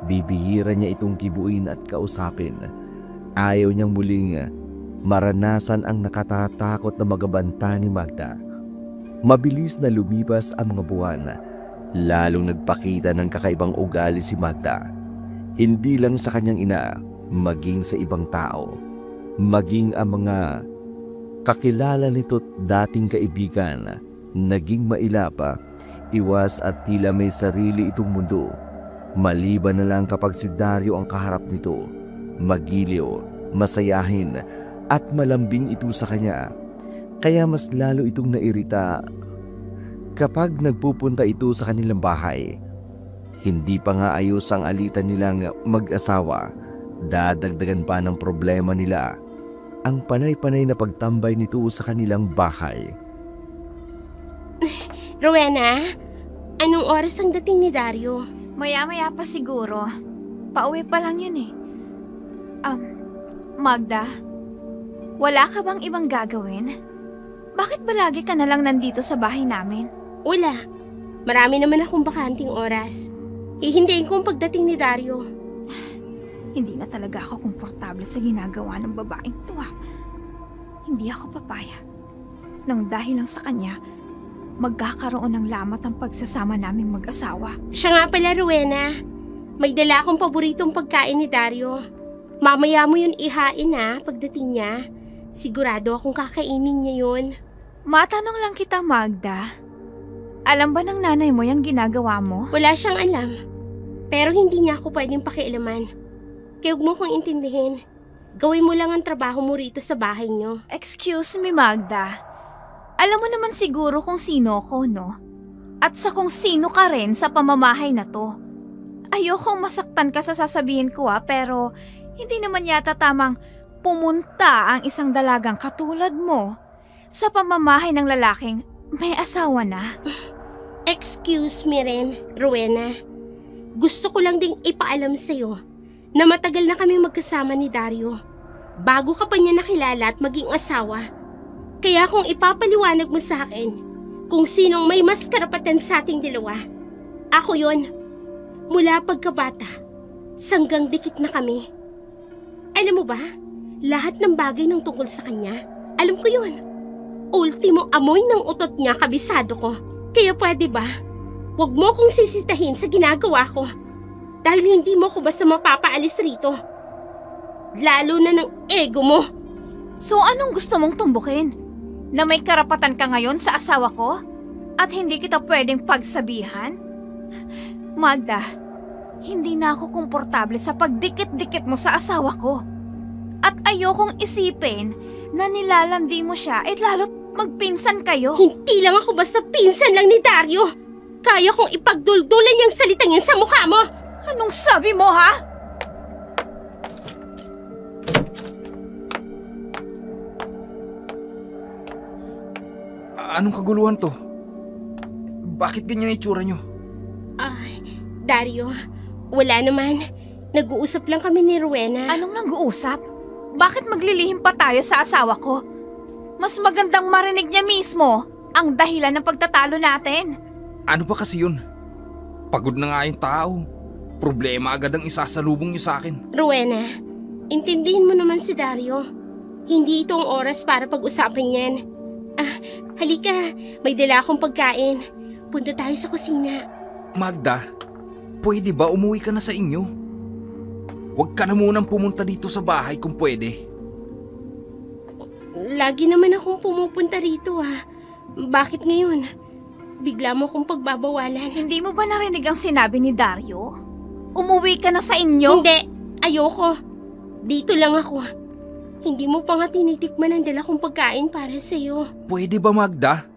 bibihira niya itong kibuin at kausapin. Ayaw niyang muling maranasan ang nakatatakot na magabanta ni Magda. Mabilis na lumipas ang mga buwan, lalong nagpakita ng kakaibang ugali si Magda. Hindi lang sa kanyang ina, maging sa ibang tao, maging ang mga kakilala nito't dating kaibigan, naging mailapa, iwas at tila may sarili itong mundo. Maliban na lang kapag si Dario ang kaharap nito, magiliw, masayahin at malambing ito sa kanya. Kaya mas lalo itong nairita kapag nagpupunta ito sa kanilang bahay. Hindi pa nga ayos ang alitan nilang mag-asawa, dadagdagan pa ng problema nila ang panay-panay na pagtambay nito sa kanilang bahay. Rowena, anong oras ang dating ni Dario? Maya-maya pa siguro. Pauwi pa lang yun eh. Magda, wala ka bang ibang gagawin? Bakit ba lagi ka na lang nandito sa bahay namin? Wala. Marami naman akong bakanting oras. Hihintayin ko ang pagdating ni Dario. Hindi na talaga ako komportable sa ginagawa ng babaeng to. Hindi ako papayag. Nang dahil lang sa kanya, magkakaroon ng lamat ang pagsasama naming mag-asawa. Siya nga pala, Rowena. May dala akong paboritong pagkain ni Dario. Mamaya mo yun ihain pagdating niya. Sigurado akong kakainin niya yun. Matanong lang kita, Magda. Alam ba ng nanay mo yung ginagawa mo? Wala siyang alam. Pero hindi niya ako pwedeng pakialaman. Kaya huwag mo kong intindihin. Gawin mo lang ang trabaho mo rito sa bahay niyo. Excuse me, Magda. Alam mo naman siguro kung sino ko, no? At sa kung sino ka rin sa pamamahay na to. Ayokong masaktan ka sa sasabihin ko pero hindi naman yata tamang pumunta ang isang dalagang katulad mo sa pamamahay ng lalaking may asawa na. Excuse me rin, Rowena. Gusto ko lang ding ipaalam sa'yo na matagal na kami magkasama ni Dario. Bago ka pa niya nakilala at maging asawa. Kaya kung ipapaliwanag mo sa akin kung sinong may mas karapatan sa ating dalawa, ako yon. Mula pagkabata, sanggang dikit na kami. Alam mo ba, lahat ng bagay ng tungkol sa kanya, alam ko yun. Ultimo amoy ng utot niya kabisado ko. Kaya pwede ba, huwag mo kong sisitahin sa ginagawa ko. Dahil hindi mo ko basta mapapaalis rito. Lalo na ng ego mo. So anong gusto mong tumbukin? Na may karapatan ka ngayon sa asawa ko? At hindi kita pwedeng pagsabihan? Magda, hindi na ako komportable sa pagdikit-dikit mo sa asawa ko. At ayokong isipin na nilalandi mo siya at lalo't magpinsan kayo. Hindi lang ako basta pinsan lang ni Dario. Kaya kong ipagduldulan yung salitang yan sa mukha mo. Anong sabi mo, ha? Anong kaguluhan to? Bakit ganyan itsura nyo? Dario, wala naman. Nag-uusap lang kami ni Rowena. Anong nag-uusap? Bakit maglilihim pa tayo sa asawa ko? Mas magandang marinig niya mismo ang dahilan ng pagtatalo natin. Ano ba kasi yun? Pagod na nga yung tao. Problema agad ang isasalubong nyo sa akin. Rowena, intindihin mo naman si Dario. Hindi itong oras para pag-usapan yan. Halika, may dala akong pagkain. Punta tayo sa kusina. Magda, pwede ba umuwi ka na sa inyo? Huwag ka na munang pumunta dito sa bahay kung pwede. Lagi naman akong pumupunta rito Bakit ngayon? Bigla mo akong pagbabawalan. Hindi mo ba narinig ang sinabi ni Dario? Umuwi ka na sa inyo? Hindi, ayoko. Dito lang ako. Hindi mo pa nga tinitikman ang dala kong pagkain para sa'yo. Pwede ba, Magda?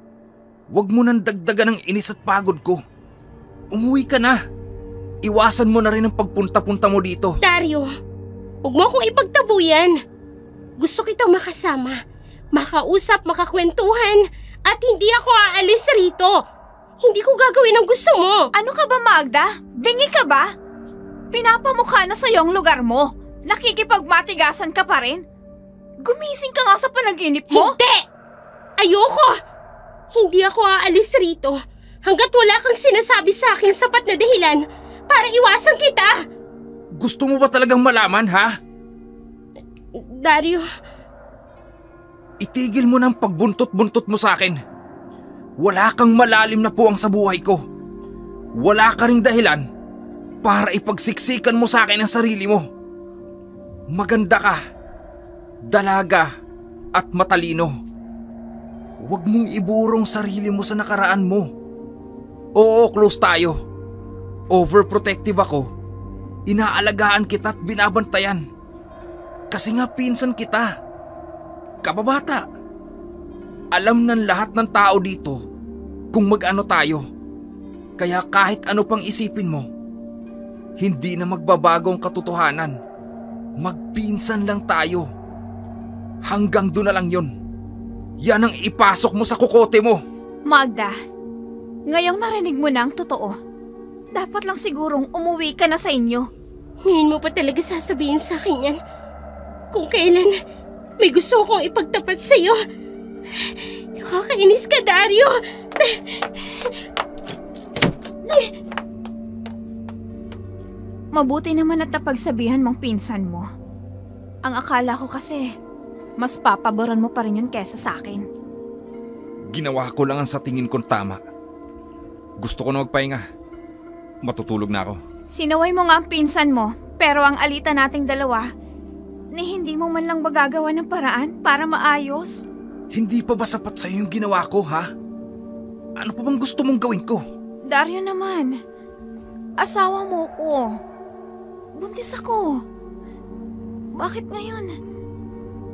Huwag mo nang dagdagan ng inis at pagod ko. Umuwi ka na. Iwasan mo na rin ang pagpunta-punta mo dito. Dario, huwag mo akong ipagtabuyan. Gusto kitang makasama, makausap, makakwentuhan, at hindi ako aalis rito. Hindi ko gagawin ang gusto mo. Ano ka ba, Magda? Bingi ka ba? Pinapamukha na sa'yo ang lugar mo. Nakikipagmatigasan ka pa rin. Gumising ka nga sa panaginip mo. Hindi! Ayoko! Hindi ako aalis rito hanggat wala kang sinasabi sa akin sapat na dahilan para iwasan kita. Gusto mo ba talagang malaman, ha? Dario, itigil mo ng pagbuntot-buntot mo sa akin. Wala kang malalim na puwang sa buhay ko. Wala ka ring dahilan para ipagsiksikan mo sa akin ang sarili mo. Maganda ka, dalaga at matalino. Huwag mong iburong sarili mo sa nakaraan mo. Oo, close tayo. Overprotective ako. Inaalagaan kita at binabantayan. Kasi nga pinsan kita. Kababata. Alam ng lahat ng tao dito kung mag-ano tayo. Kaya kahit ano pang isipin mo, hindi na magbabago ang katotohanan. Magpinsan lang tayo. Hanggang doon na lang yun. Yan ang ipasok mo sa kukote mo. Magda, ngayong narinig mo na ang totoo, dapat lang sigurong umuwi ka na sa inyo. Ngayon mo pa talaga sasabihin sa akin yan? Kung kailan may gusto kong ipagtapat sa'yo. Nakakainis ka, Dario. Mabuti naman at napagsabihan mong pinsan mo. Ang akala ko kasi, mas papaboran mo pa rin yun kesa sa akin. Ginawa ko lang ang sa tingin kong tama. Gusto ko na magpahinga. Matutulog na ako. Sinaway mo nga ang pinsan mo, pero ang alita nating dalawa, ni hindi mo man lang magagawa ng paraan para maayos? Hindi pa ba sapat sa'yo yung ginawa ko, ha? Ano pa bang gusto mong gawin ko? Dario naman, asawa mo ko. Buntis ako. Bakit ngayon?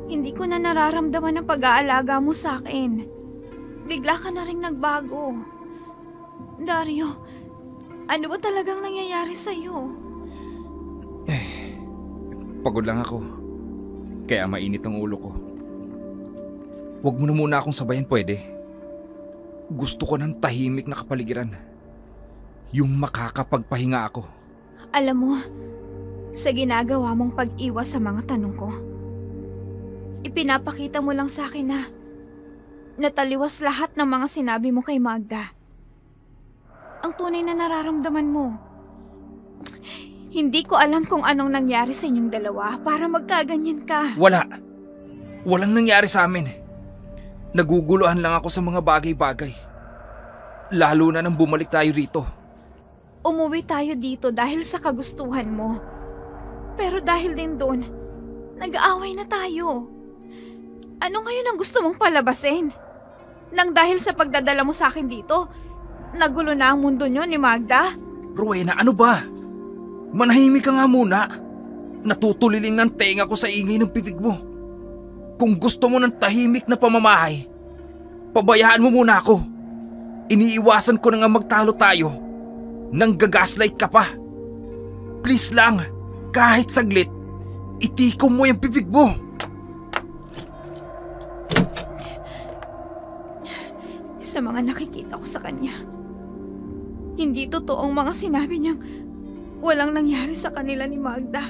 Hindi ko na nararamdaman ang pag-aalaga mo sa akin. Bigla ka na rin nagbago. Dario, Ano ba talagang nangyayari sa'yo? Pagod lang ako. Kaya mainit ang ulo ko. Huwag mo na muna akong sabayan, pwede? Gusto ko ng tahimik na kapaligiran. Yung makakapagpahinga ako. Alam mo, sa ginagawa mong pag-iwas sa mga tanong ko, ipinapakita mo lang sa akin na nataliwas lahat ng mga sinabi mo kay Magda. Ang tunay na nararamdaman mo. Hindi ko alam kung anong nangyari sa inyong dalawa para magkaganyan ka. Walang nangyari sa amin. Naguguluhan lang ako sa mga bagay-bagay. Lalo na nang bumalik tayo rito. Umuwi tayo dito dahil sa kagustuhan mo. Pero dahil din doon, nag-aaway na tayo. Ano ngayon ang gusto mong palabasin? Nang dahil sa pagdadala mo sa akin dito, nagulo na ang mundo niyo ni Magda? Rowena, ano ba? Manahimik ka nga muna. Natutuliling ng tenga ko sa ingay ng bibig mo. Kung gusto mo ng tahimik na pamamahay, pabayaan mo muna ako. Iniiwasan ko na nga magtalo tayo. Nang gagaslight ka pa. Please lang, kahit saglit, itikom mo yung bibig mo. Sa mga nakikita ko sa kanya, hindi totoong mga sinabi niyang walang nangyari sa kanila ni Magda.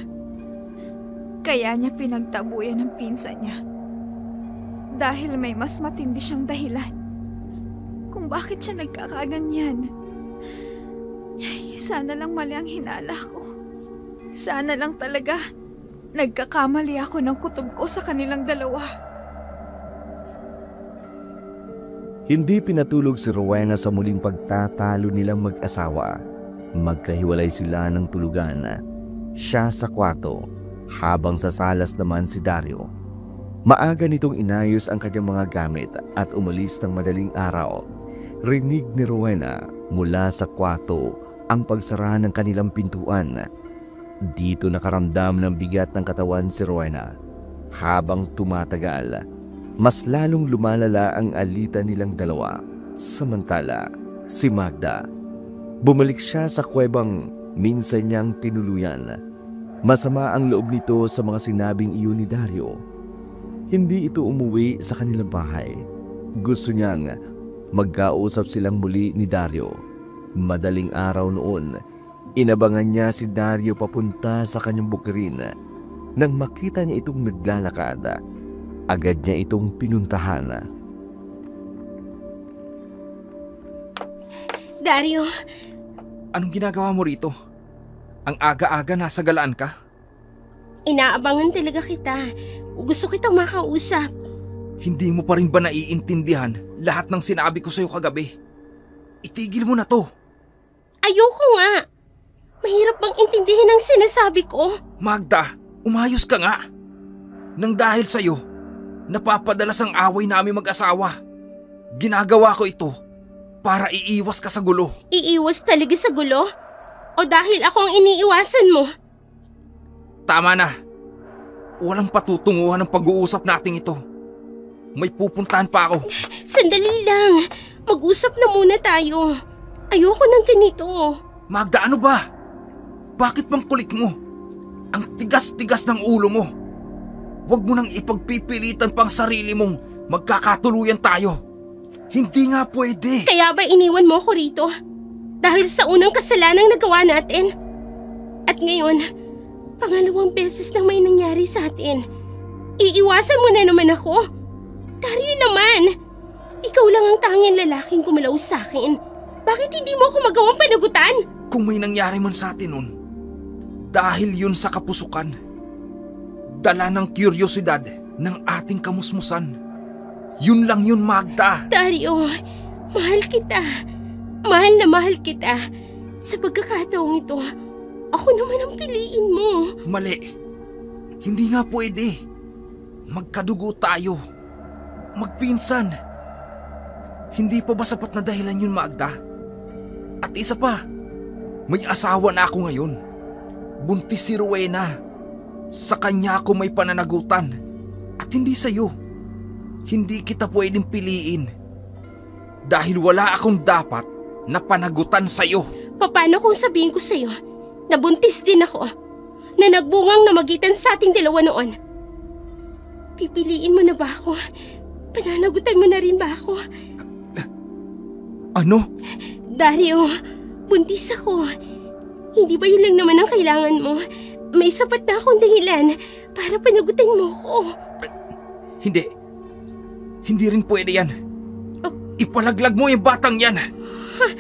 Kaya niya pinagtabuyan ng pinsan niya. Dahil may mas matindi siyang dahilan kung bakit siya nagkakaganyan. Sana lang mali ang hinala ko. Sana lang talaga nagkakamali ako ng kutob ko sa kanilang dalawa. Hindi pinatulog si Rowena sa muling pagtatalo nilang mag-asawa. Magkahiwalay sila ng tulugan. Siya sa kwarto, habang sa salas naman si Dario. Maaga nitong inayos ang kanyang mga gamit at umalis ng madaling araw. Rinig ni Rowena mula sa kwarto ang pagsara ng kanilang pintuan. Dito nakaramdam ng bigat ng katawan si Rowena. Habang tumatagal, mas lalong lumalala ang alitan nilang dalawa. Samantala, si Magda, bumalik siya sa kuwebang minsan niyang tinuluyan. Masama ang loob nito sa mga sinabing iyon ni Dario. Hindi ito umuwi sa kanilang bahay. Gusto niyang magkausap silang muli ni Dario. Madaling araw noon, inabangan niya si Dario papunta sa kanyang bukirin. Nang makita niya itong naglalakad, agad niya itong pinuntahan. Dario, Anong ginagawa mo rito? Ang aga-aga nasa galaan ka? inaabangan talaga kita. Gusto kitang makausap. Hindi mo pa rin ba naiintindihan lahat ng sinabi ko sa'yo kagabi? Itigil mo na to. Ayoko nga. Mahirap bang intindihin ang sinasabi ko? Magda, umayos ka nga. Nang dahil sa'yo, napapadalas ang away namin mag-asawa. Ginagawa ko ito para iiwas ka sa gulo. Iiwas talaga sa gulo? O dahil ako ang iniiwasan mo? Tama na. Walang patutunguhan ng pag-uusap nating ito. May pupuntahan pa ako. Sandali lang. Mag-usap na muna tayo. Ayoko ng ganito. Magda, ano ba? Bakit bang kulit mo? Ang tigas-tigas ng ulo mo. Huwag mo nang ipagpipilitan pang sarili mong magkakatuluyan tayo. Hindi nga pwede. Kaya ba iniwan mo ako rito? Dahil sa unang kasalanang nagawa natin? At ngayon, pangalawang beses na may nangyari sa atin. Iiwasan mo na naman ako. Dario naman, ikaw lang ang tanging lalaking gumalaw sa akin. Bakit hindi mo ako magawang panagutan? Kung may nangyari man sa atin nun, dahil yun sa kapusukan, dala ng kuryosidad ng ating kamusmusan. Yun lang yun, Magda. Dario, mahal kita. Mahal na mahal kita. Sa pagkakataong ito, ako naman ang piliin mo. Mali. Hindi nga pwede. Magkadugo tayo. Magpinsan. Hindi pa ba sapat na dahilan yun, Magda? At isa pa, may asawa na ako ngayon. Buntis si Rowena. Sa kanya ako may pananagutan. At hindi sa'yo. Hindi kita pwedeng piliin. Dahil wala akong dapat na panagutan sa'yo. Paano kung sabihin ko sa'yo na buntis din ako, na nagbungang namagitan sa ating dalawa noon? Pipiliin mo na ba ako? Pananagutan mo na rin ba ako? Ano? Dario, buntis ako. Hindi ba yun lang naman ang kailangan mo? May sapat na akong dahilan para panagutan mo ko. Hindi. Hindi rin pwede yan. Ipalaglag mo yung batang yan.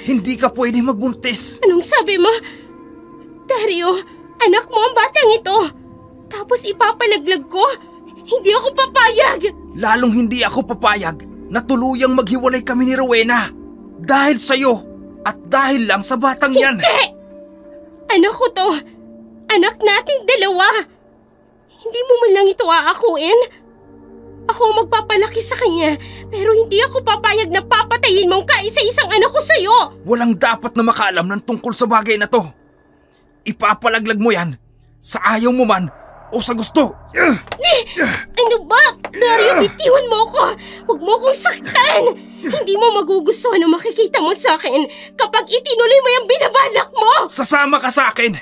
Hindi ka pwede magbuntis. Anong sabi mo? Dario, anak mo ang batang ito. Tapos ipapalaglag ko? Hindi ako papayag. Lalong hindi ako papayag na tuluyang maghiwalay kami ni Rowena. Dahil sa'yo at dahil lang sa batang yan. Hindi! Anak ko to. Anak nating dalawa. Hindi mo man lang ito aakuin? Ako ang magpapalaki sa kanya, pero hindi ako papayag na papatayin mong kaisa-isang anak ko sa'yo. Walang dapat na makaalam ng tungkol sa bagay na to. Ipapalaglag mo yan sa ayaw mo man o sa gusto. Ano ba? Dario, bitiwan mo ko. Huwag mo kong saktan. Hindi mo magugustuhan ang makikita mo sa akin kapag itinuloy mo yung binabalak mo. Sasama ka sa akin.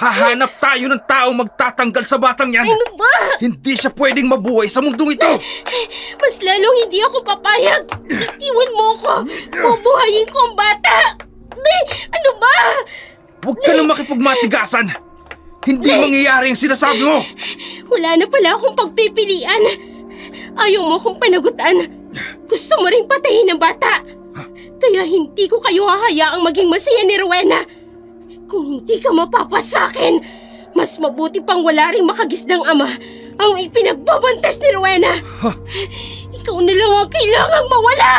Hahanap tayo ng taong magtatanggal sa batang yan. Ano ba? Hindi siya pwedeng mabuhay sa mundong ito. Mas lalong hindi ako papayag. Bitiwan mo ko. Bubuhayin ko ang bata. Ano ba? Huwag ka nang makipagmatigasan. Hindi mangyayari ang sinasabi mo. Wala na pala akong pagpipilian. Ayaw mo akong panagutan. Gusto mo ring patayin ang bata. Kaya hindi ko kayo hahayaang maging masaya ni Rowena. Kung hindi ka mapapasakin, mas mabuti pang wala ring makagisdang ama ang ipinagbabantas ni Rowena. Ikaw na lang ang kailangang mawala.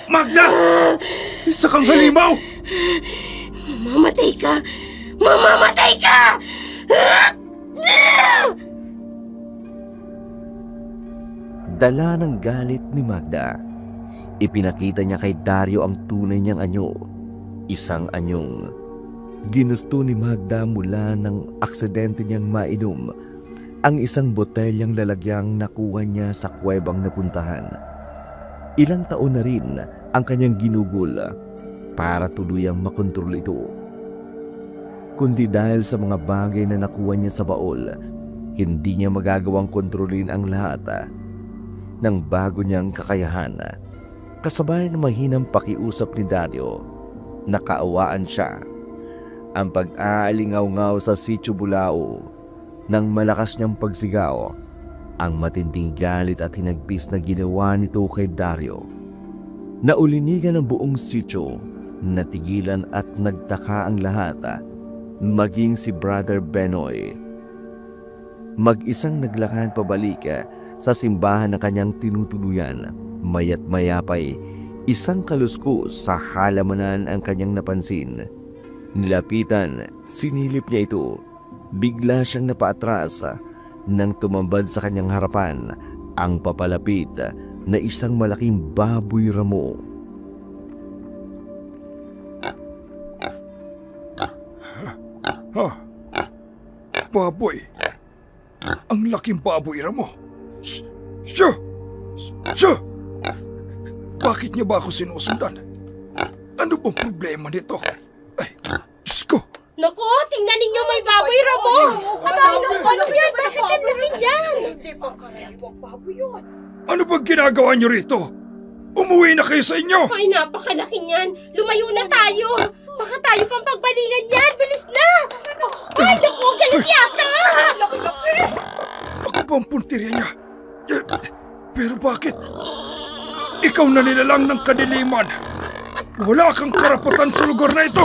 Magda! Isa kang halimaw! Mamamatay ka! Mamamatay ka! Dala ng galit ni Magda. Ipinakita niya kay Dario ang tunay niyang anyo. Isang anyong ginusto ni Magda mula ng aksidente niyang mainom ang isang botelyang lalagyang nakuha niya sa kuwebang napuntahan. Ilang taon na rin ang kanyang ginugol para tuluyang makontrol ito. Kundi dahil sa mga bagay na nakuha niya sa baol, hindi niya magagawang kontrolin ang lahat ng bago niyang kakayahan. Kasabay ng mahinang pakiusap ni Dario, nakaawaan siya. Ang pag-aalingaw-ngaw sa Sitio Bulao, nang malakas niyang pagsigaw, ang matinding galit at hinagpis na ginawa nito kay Dario. Naulinigan ang buong sitio, natigilan at nagtaka ang lahat, maging si Brother Benoy. Mag-isang naglakad pabalik sa simbahan na kanyang tinutuluyan. Maya't maya pa'y isang kaluskos sa halamanan ang kanyang napansin. Nilapitan, sinilip niya ito. Bigla siyang napaatras nang tumambad sa kanyang harapan ang papalapit na isang malaking baboy ramo. Baboy? Ang laking baboy ramo. Siya! Siya! Bakit niya ba ako sinusundan? Ano bang problema nito? Ay, Diyos ko! Naku, tingnan ninyo, may baboy ramo! Ano yan? Bakit naglaking yan? Hindi pa karayang baboy yun. Ano bang ginagawa niyo rito? Umuwi na kayo sa inyo! Ay, napakalaki niyan. Lumayo na tayo. Baka tayo pang pagbalingan yan. Bilis na! Ay, naku, galit yata! Ako ba ang puntirya niya? Pero bakit? Ikaw na nilalang ng kadiliman. Wala kang karapatan sa lugar na ito.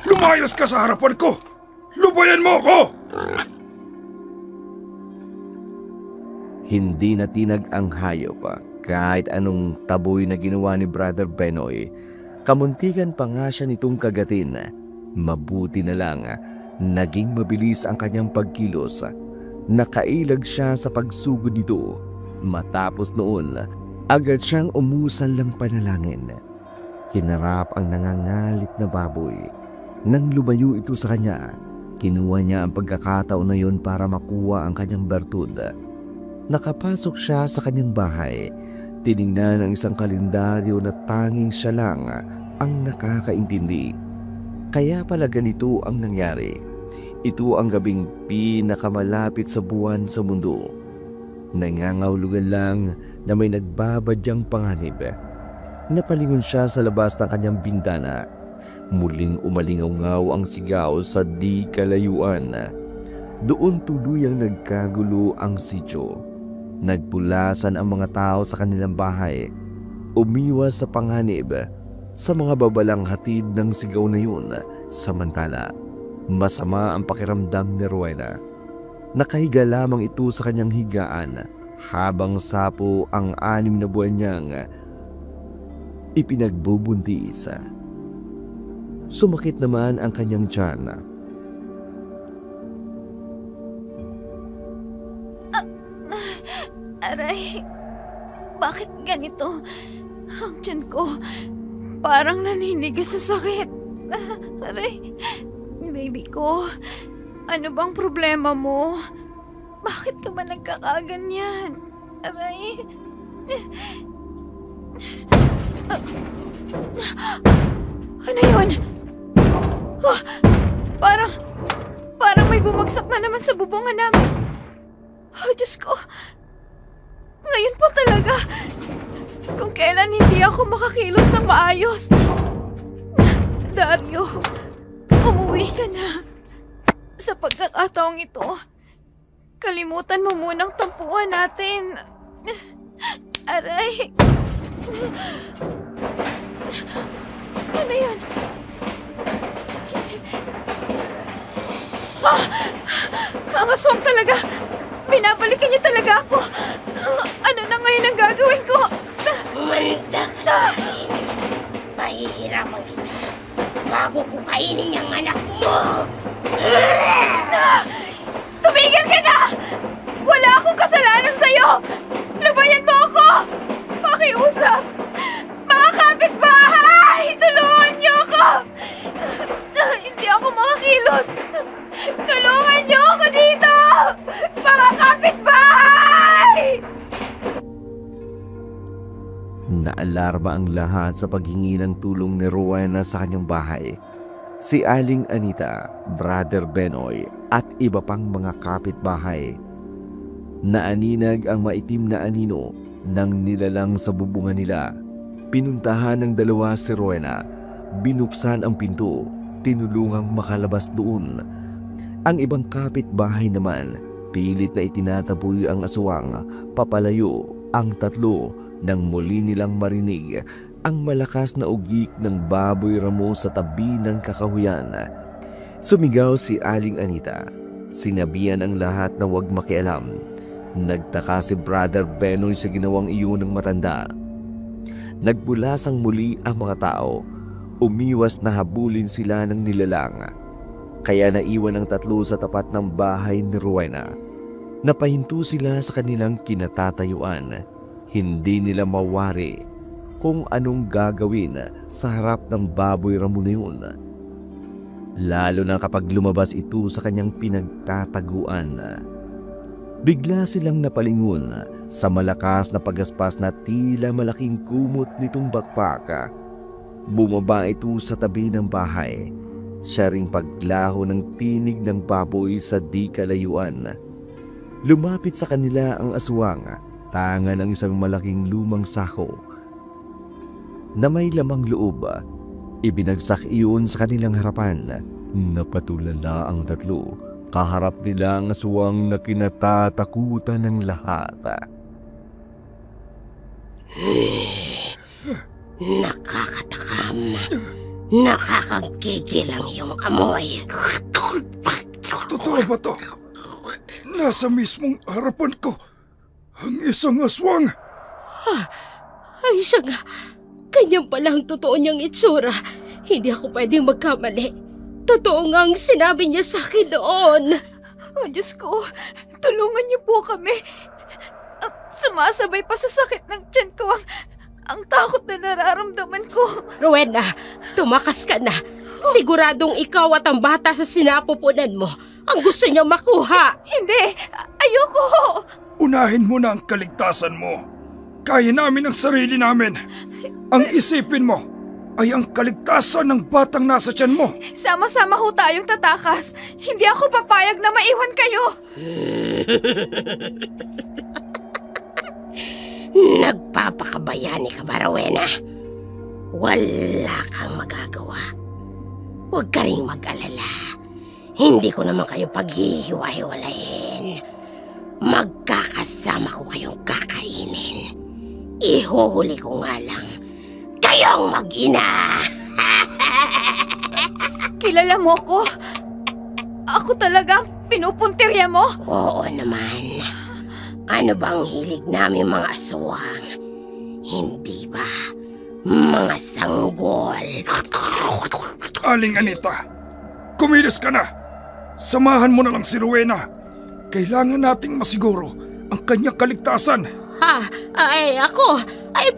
Lumayas ka sa harapan ko. Lubayan mo ako! Hindi natinag ang hayop kahit anong taboy na ginawa ni Brother Benoy. Kamuntikan pa nga siya nitong kagatin. Mabuti na lang naging mabilis ang kanyang pagkilos. Nakailag siya sa pagsugod nito. Matapos noon, agad siyang umusal ng panalangin. Hinarap ang nangangalit na baboy. Nang lumayo ito sa kanya, kinuha niya ang pagkakataon na yun para makuha ang kanyang bertud. Nakapasok siya sa kanyang bahay. Tiningnan ang isang kalendaryo na tanging siya lang ang nakakaintindi. Kaya pala ganito ang nangyari. Ito ang gabing pinakamalapit sa buwan sa mundo. Nangangahulugan lang na may nagbabadyang panganib. Napalingon siya sa labas ng kanyang bintana. Muling umalingaw-ngaw ang sigaw sa di kalayuan. Doon tuluyang nagkagulo ang sityo. Nagpulasan ang mga tao sa kanilang bahay. Umiwas sa panganib sa mga babalang hatid ng sigaw na yun. Samantala, masama ang pakiramdam ni Rowena. Nakahiga lamang ito sa kanyang higaan habang sapo ang 6 na buwan niyang ipinagbubuntis. Sumakit naman ang kanyang tiyan. Aray, bakit ganito? Ang tiyan ko parang naninigas sa sakit. Aray, baby ko, ano bang problema mo? Bakit ka ba nagkakaganyan? Aray. Ano yun? Oh, parang may bumagsak na naman sa bubungan namin. Oh, Diyos ko. Ngayon po talaga. Kung kailan hindi ako makakilos ng maayos. Dario, umuwi ka na. Sa pagkakataong ito, kalimutan mo munang tampuan natin. Aray. Ano yun? Ang aswang talaga. Binabalikan niya talaga ako. Ano na ngayon ang gagawin ko? Manda ka sa akin. Mahihirapan kita bago ko kainin yung anak mo. Tumigil ka na! Wala akong kasalanan sa'yo! Lubayan mo ako! Pakiusap! Mga kapitbahay! Tulungan niyo ako! Hindi ako makakilos! Tulungan niyo ako dito! Mga kapitbahay! Naalarma ang lahat sa paghingi ng tulong ni Rowena sa kanyang bahay. Si Aling Anita, Brother Benoy at iba pang mga kapitbahay. Naaninag ang maitim na anino ng nilalang sa bubungan nila. Pinuntahan ng dalawa si Rowena. Binuksan ang pinto, tinulungang makalabas doon. Ang ibang kapitbahay naman, pilit na itinataboy ang aswang, papalayo ang tatlo nang muli nilang marinig ang malakas na ugik ng baboy ramo sa tabi ng kakahuyan. Sumigaw si Aling Anita. Sinabihan ang lahat na huwag makialam. Nagtaka si Brother Benoy sa ginawang iyon ng matanda. Nagbulasang muli ang mga tao. Umiwas na habulin sila ng nilalang. Kaya naiwan ang tatlo sa tapat ng bahay ni Rowena. Napahinto sila sa kanilang kinatatayuan. Hindi nila mawari kung anong gagawin sa harap ng baboy ramo na yun. Lalo na kapag lumabas ito sa kanyang pinagtataguan. Bigla silang napalingon sa malakas na pagaspas na tila malaking kumot nitong bakpak. Bumaba ito sa tabi ng bahay. Siya ring paglaho ng tinig ng baboy sa di kalayuan. Lumapit sa kanila ang aswang, tanga ng isang malaking lumang sako na may lamang loob. Ibinagsak iyon sa kanilang harapan. Napatulala ang tatlo. Kaharap nila ang aswang na kinatatakutan ng lahat. Nakakatakam. Nakakagigil ang iyong amoy. Totoo ba to? Nasa mismong harapan ko ang isang aswang. Ay siya nga. Ganyan pala ang totoo niyang itsura. Hindi ako pwedeng magkamali. Totoo nga ang sinabi niya sa akin doon. Oh, Diyos ko, tulungan niyo po kami. Sumasabay pa sa sakit ng tiyan ko ang takot na nararamdaman ko. Rowena, tumakas ka na. Siguradong ikaw at ang bata sa sinapupunan mo ang gusto niya makuha. Hindi, ayoko. Unahin mo na ang kaligtasan mo. kaya namin ang sarili namin. Ang isipin mo ay ang kaligtasan ng batang nasa tiyan mo. Sama-sama ho tayong tatakas. Hindi ako papayag na maiwan kayo. Nagpapakabayani ka ba, Rowena? Wala kang magagawa. Huwag ka ring mag-alala. Hindi ko naman kayo paghihiwa-hiwalayin. Magkakasama ko kayong kakainin. Ihuhuli ko nga lang kayong mag-ina. Kilala mo ko? Ako talagang pinupuntirya mo? Oo naman. Ano bang hilig namin mga aswang? Hindi ba? Mga sanggol. Aling Anita, kumilos ka na. Samahan mo na lang si Rowena. Kailangan nating masiguro ang kanyang kaligtasan. Ako?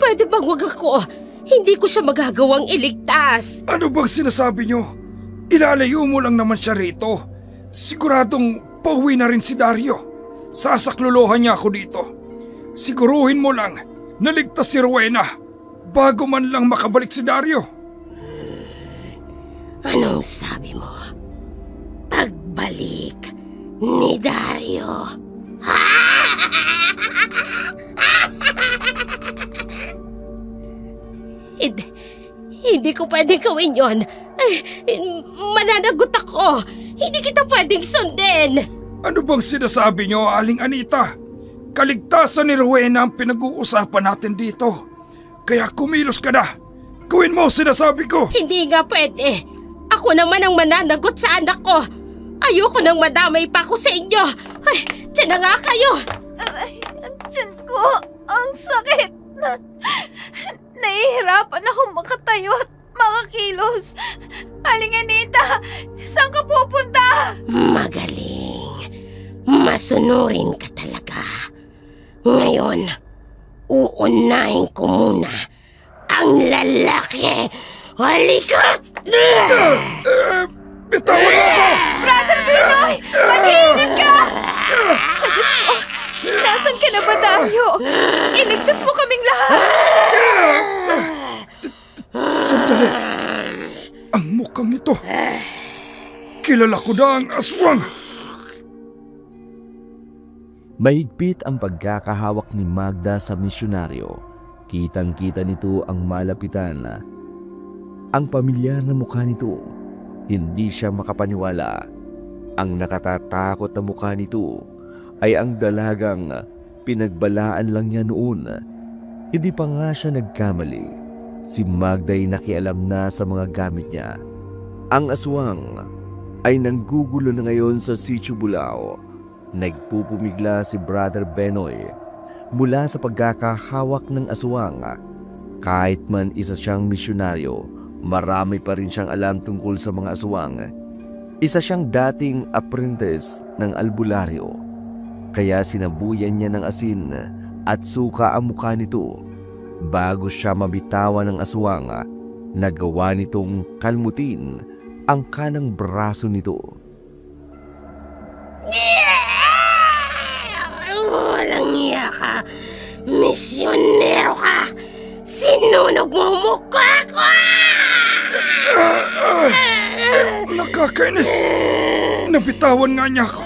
Pwede bang wag ako? Hindi ko siya magagawang iligtas. Ano bang sinasabi niyo? Ilalayo mo lang naman siya rito. Siguradong pauwi na rin si Dario. Sasaklolohan niya ako dito. Siguruhin mo lang na ligtas si Rowena bago man lang makabalik si Dario. Anong sabi mo? Pagbalik ni Dario. Hindi ko pwedeng gawin yon. Mananagot ako. Hindi kita pwedeng sundin. Ano bang sinasabi niyo, Aling Anita? Kaligtasan ni Rowena ang pinag-uusapan natin dito. Kaya kumilos ka na. Gawin mo sinasabi ko. Hindi nga pwede. Ako naman ang mananagot sa anak ko. Ayoko nang madamay pa ako sa inyo. Diyan na nga kayo. Aray, ang tiyan ko. Ang sakit. Nahihirapan ako makatayo at makakilos. Aling Anita, saan ka pupunta? Magaling. Masunurin ka talaga. Ngayon, uunahin ko muna ang lalaki. Halika! Bitawan mo ako! Brother Binoy! Mag-iingat ka! Diyos ko, nasan ka na ba, Dario? Iligtas mo kaming lahat! Sandali! Ang mukhang ito, kilala ko na ang aswang! Mahigpit ang pagkakahawak ni Magda sa misyonaryo. Kitang-kita nito ang malapitan. Ang pamilyar na mukha nito, hindi siya makapaniwala. Ang nakatatakot na mukha nito ay ang dalagang pinagbalaan lang niya noon. Hindi pa nga siya nagkamali. Si Magda ay nakialam na sa mga gamit niya. Ang aswang ay nanggugulo na ngayon sa Sitio Bulao. Nagpupumigla si Brother Benoy mula sa pagkakahawak ng aswang. Kahit man isa siyang misyonaryo, marami pa rin siyang alam tungkol sa mga aswang. Isa siyang dating apprentice ng albularyo. Kaya sinabuyan niya ng asin at suka ang mukha nito bago siya mabitawan ng aswang. Nagawa nitong kalmutin ang kanang braso nito. Walang iya ka. Misyonero ka. Sinunog mo ang mukha ko! Nakakainis! Nabitawan nga niya ako.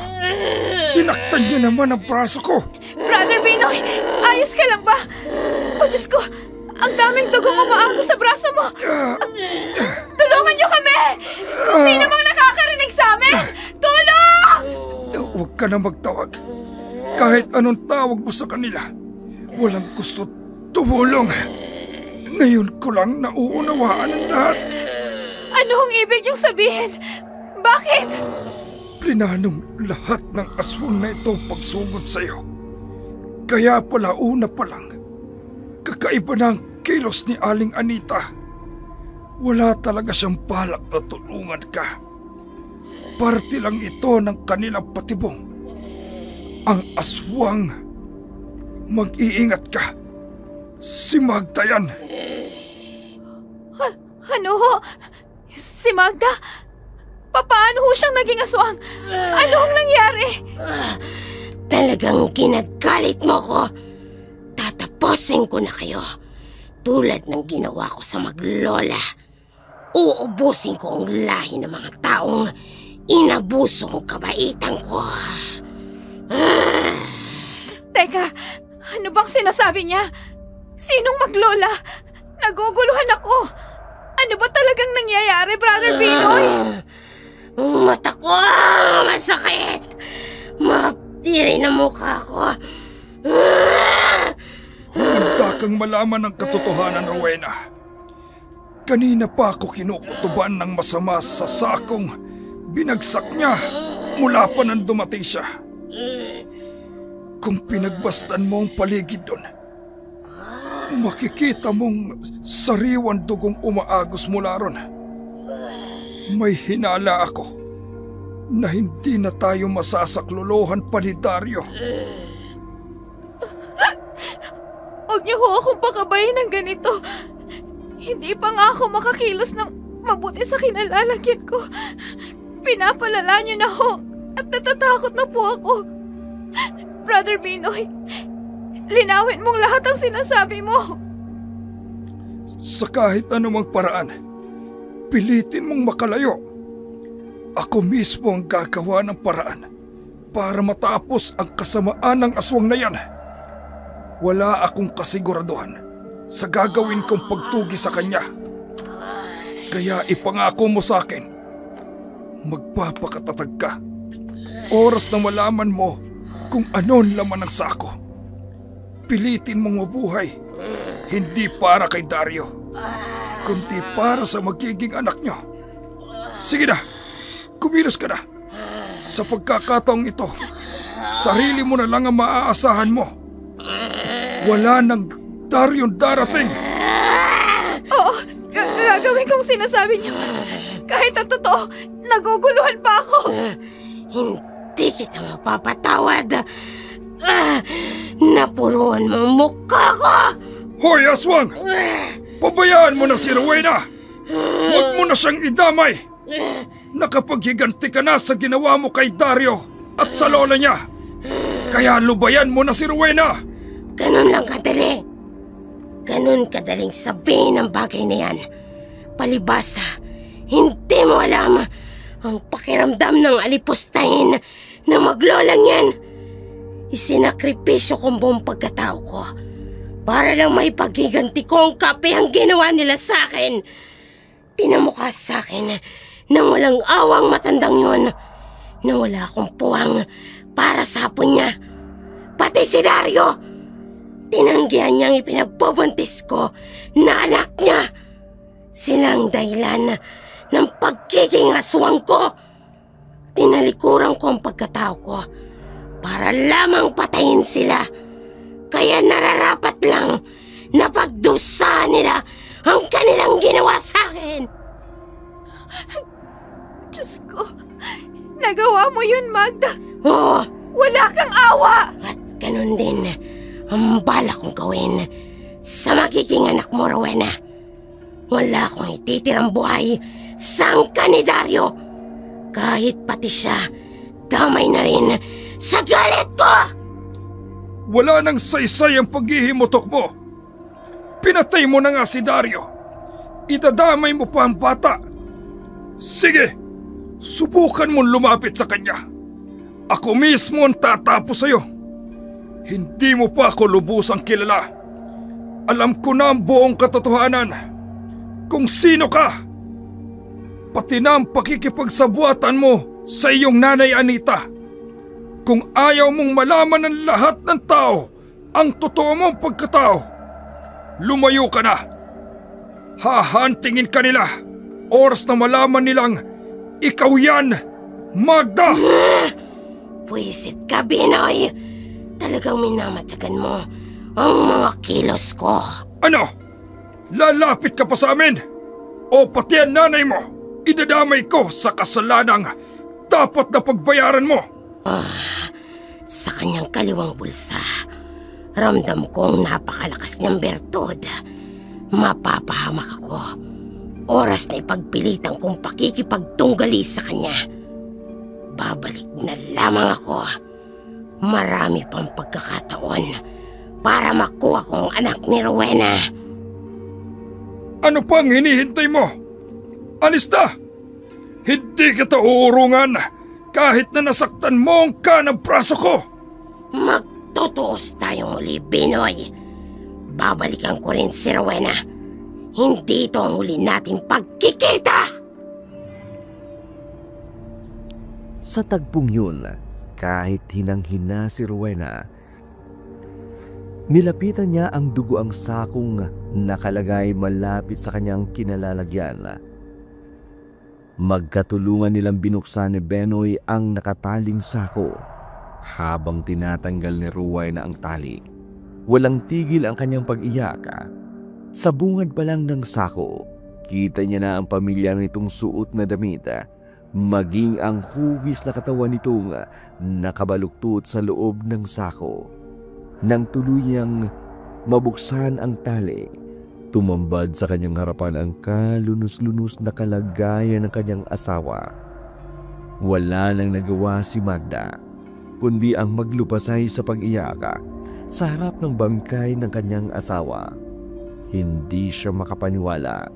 Sinaktan niya naman ang braso ko. Brother Binoy, ayos ka lang ba? O Diyos ko, ang daming dugong umaagos sa braso mo. Tulungan niyo kami! Kung sino mang nakakarinig sa amin, tulong! Huwag ka na magtawag. Kahit anong tawag mo sa kanila, walang gusto tumulong. Ngayon ko lang nauunawaan ang lahat. Ano ang ibig niyong sabihin? Bakit? Plinanong lahat ng aswang na ito pagsugod sa iyo. Kaya pala una pa lang, kakaiba na ang kilos ni Aling Anita. Wala talaga siyang balak na tulungan ka. Parte lang ito ng kanilang patibong. Ang aswang, mag-iingat ka. Si Magda yan. Ano ho? Si Magda? Paano ho siyang naging aswang? Ano ang nangyari? Talagang kinagalit mo ko. Uubusin ko na kayo. Tulad ng ginawa ko sa maglola. Uubusin ko ang lahi ng mga taong inabuso ang kabaitan ko. Teka, ano bang sinasabi niya? Sinong maglola? Naguguluhan ako. Ano ba talagang nangyayari, Brother Binoy? Mata ko, masakit. Maptiri na mukha ko. Handa kang malaman ang katotohanan, Rowena. Kanina pa ako kinukutuban ng masama sa sakong binagsak niya mula pa nang dumating siya. Kung pinagbastan mo ang paligid doon, makikita mong sariwan dugong umaagos mula ron. May hinala ako na hindi na tayo masasaklolohan pa ni Dario. Huwag niyo ho akong pakabayin ng ganito. Hindi pa nga ako makakilos ng mabuti sa kinalalagyan ko. Pinapalala niyo na ho at natatakot na po ako. Brother Binoy, linawin mong lahat ang sinasabi mo. Sa kahit anumang paraan, pilitin mong makalayo. Ako mismo ang gagawa ng paraan para matapos ang kasamaan ng aswang na yan. Wala akong kasiguraduhan sa gagawin kong pagtugi sa kanya. Kaya ipangako mo sa akin, magpapakatatag ka. Oras na malaman mo kung anon laman ng sako. Pilitin mong mabuhay, hindi para kay Dario, kundi para sa magiging anak niyo. Sige na, kumilos ka na. Sa pagkakataong ito, sarili mo na lang ang maaasahan mo. Wala nang Dario'ng darating. Oo, gagawin kong sinasabi niyo. Kahit ang totoo, naguguluhan pa ako. Hindi kita mapapatawad. Napuruan mo ang mukha ko. Hoy, aswang! Pabayaan mo na si Rowena. Huwag mo na siyang idamay. Nakapaghiganti ka na sa ginawa mo kay Dario at sa lola niya. Kaya lubayan mo na si Rowena. Ganun lang kadali. Ganun kadaling sabihin ang bagay na yan. Palibasa, hindi mo alam ang pakiramdam ng alipustahin na maglolang yan. Isinakripisyo kong buong pagkatao ko para lang may paghiganti ko ang kape ang ginawa nila sa akin. Pinamukha sa akin ng walang awang matandang yun na wala akong puwang para sa hapon niya. Pati si Dario, tinanggihan niyang ipinagbubuntis ko na anak niya. Silang dahilan ng pagiging aswang ko. Tinalikuran ko ang pagkatao ko para lamang patayin sila. Kaya nararapat lang na pagdusahan nila ang kanilang ginawa sa akin. Diyos ko, nagawa mo yun, Magda. Oo. Wala kang awa. At ganun din ang balak kong gawin sa magiging anak mo, Rowena. Wala akong ititirang buhay sa angka ni Dario. Kahit pati siya, damay na rin sa galit ko. Wala nang saysay ang paghihimutok mo. Pinatay mo na nga si Dario. Itadamay mo pa ang bata. Sige, subukan mong lumapit sa kanya. Ako mismo ang tatapos sa'yo. Hindi mo pa ako lubusang kilala. Alam ko na ang buong katotohanan. Kung sino ka. Pati na ang pakikipagsabuatan mo sa iyong nanay Anita. Kung ayaw mong malaman ng lahat ng tao ang totoo mong pagkatao, lumayo ka na. Hahantingin ka nila. Oras na malaman nilang ikaw yan, Magda! Puwisit ka, Binoy. Talagang minamatyagan mo ang mga kilos ko. Ano? Lalapit ka pa sa amin? O pati ang nanay mo, idadamay ko sa kasalanang dapat na pagbayaran mo? Sa kanyang kaliwang bulsa, ramdam kong napakalakas niyang bertud. Mapapahamak ako. Oras na ipagpilitan kong pakikipagtunggali sa kanya. Babalik na lamang ako. Marami pang pagkakataon para makuha kong anak ni Rowena. Ano pang hinihintay mo? Alis na! Hindi kita uurungan kahit na nasaktan mo ang kanang braso ko! Magtutuos tayong muli, Binoy. Babalikan ko rin si Rowena. Hindi ito ang huli nating pagkikita! Sa tagpong yun, kahit hinang-hina si Rowena, nilapitan niya ang dugoang sakong nakalagay malapit sa kanyang kinalalagyan. Magkatulungan nilang binuksan ni Benoy ang nakataling sako habang tinatanggal ni Rowena ang tali. Walang tigil ang kanyang pag-iyak. Sa bungad pa lang ng sako, kita niya na ang pamilya nitong suot na damit, maging ang hugis na katawan nitong nakabaluktot sa loob ng sako. Nang tuluyang mabuksan ang tali, tumambad sa kanyang harapan ang kalunos-lunos na kalagayan ng kanyang asawa. Wala nang nagawa si Magda, kundi ang maglupasay sa pag-iyak sa harap ng bangkay ng kanyang asawa. Hindi siya makapaniwala.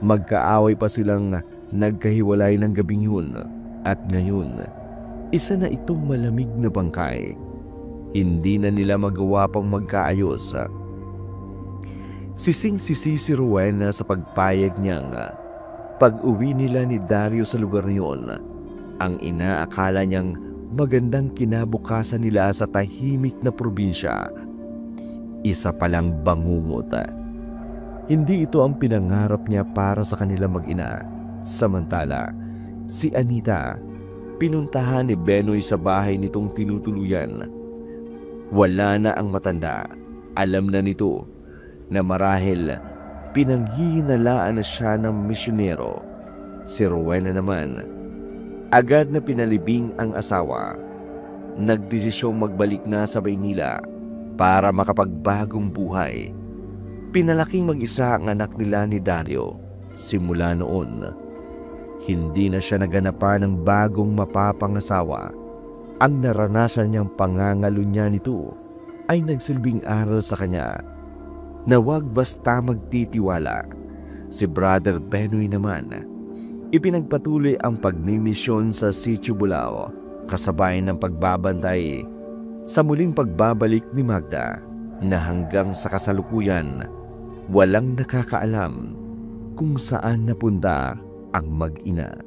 Magkaaway pa silang nagkahiwalay ng gabing yun, at ngayon, isa na itong malamig na bangkay. Hindi na nila magawa pang magkaayos. Sising-sisi si Rowena sa pagpayag niyang pag-uwi nila ni Dario sa lugar niyon, ang inaakala niyang magandang kinabukasan nila sa tahimik na probinsya, isa palang bangungot. Hindi ito ang pinangarap niya para sa kanila mag-ina. Samantala, si Anita, pinuntahan ni Benoy sa bahay nitong tinutuluyan. Wala na ang matanda. Alam na nito na marahil pinanghihinalaan na siya ng misyonero. Si Rowena naman, agad na pinalibing ang asawa. Nagdesisyong magbalik na sa Maynila para makapagbagong buhay. Pinalaking mag-isa ang anak nila ni Dario. Simula noon, hindi na siya naganapan ng bagong mapapangasawa. Ang naranasan niyang pangangalunya nito ay nagsilbing aral sa kanya na huwag basta magtitiwala. Si Brother Benoy naman, ipinagpatuloy ang pagmimisyon sa Sitio Bulao, kasabay ng pagbabantay sa muling pagbabalik ni Magda, na hanggang sa kasalukuyan walang nakakaalam kung saan napunta ang mag-ina.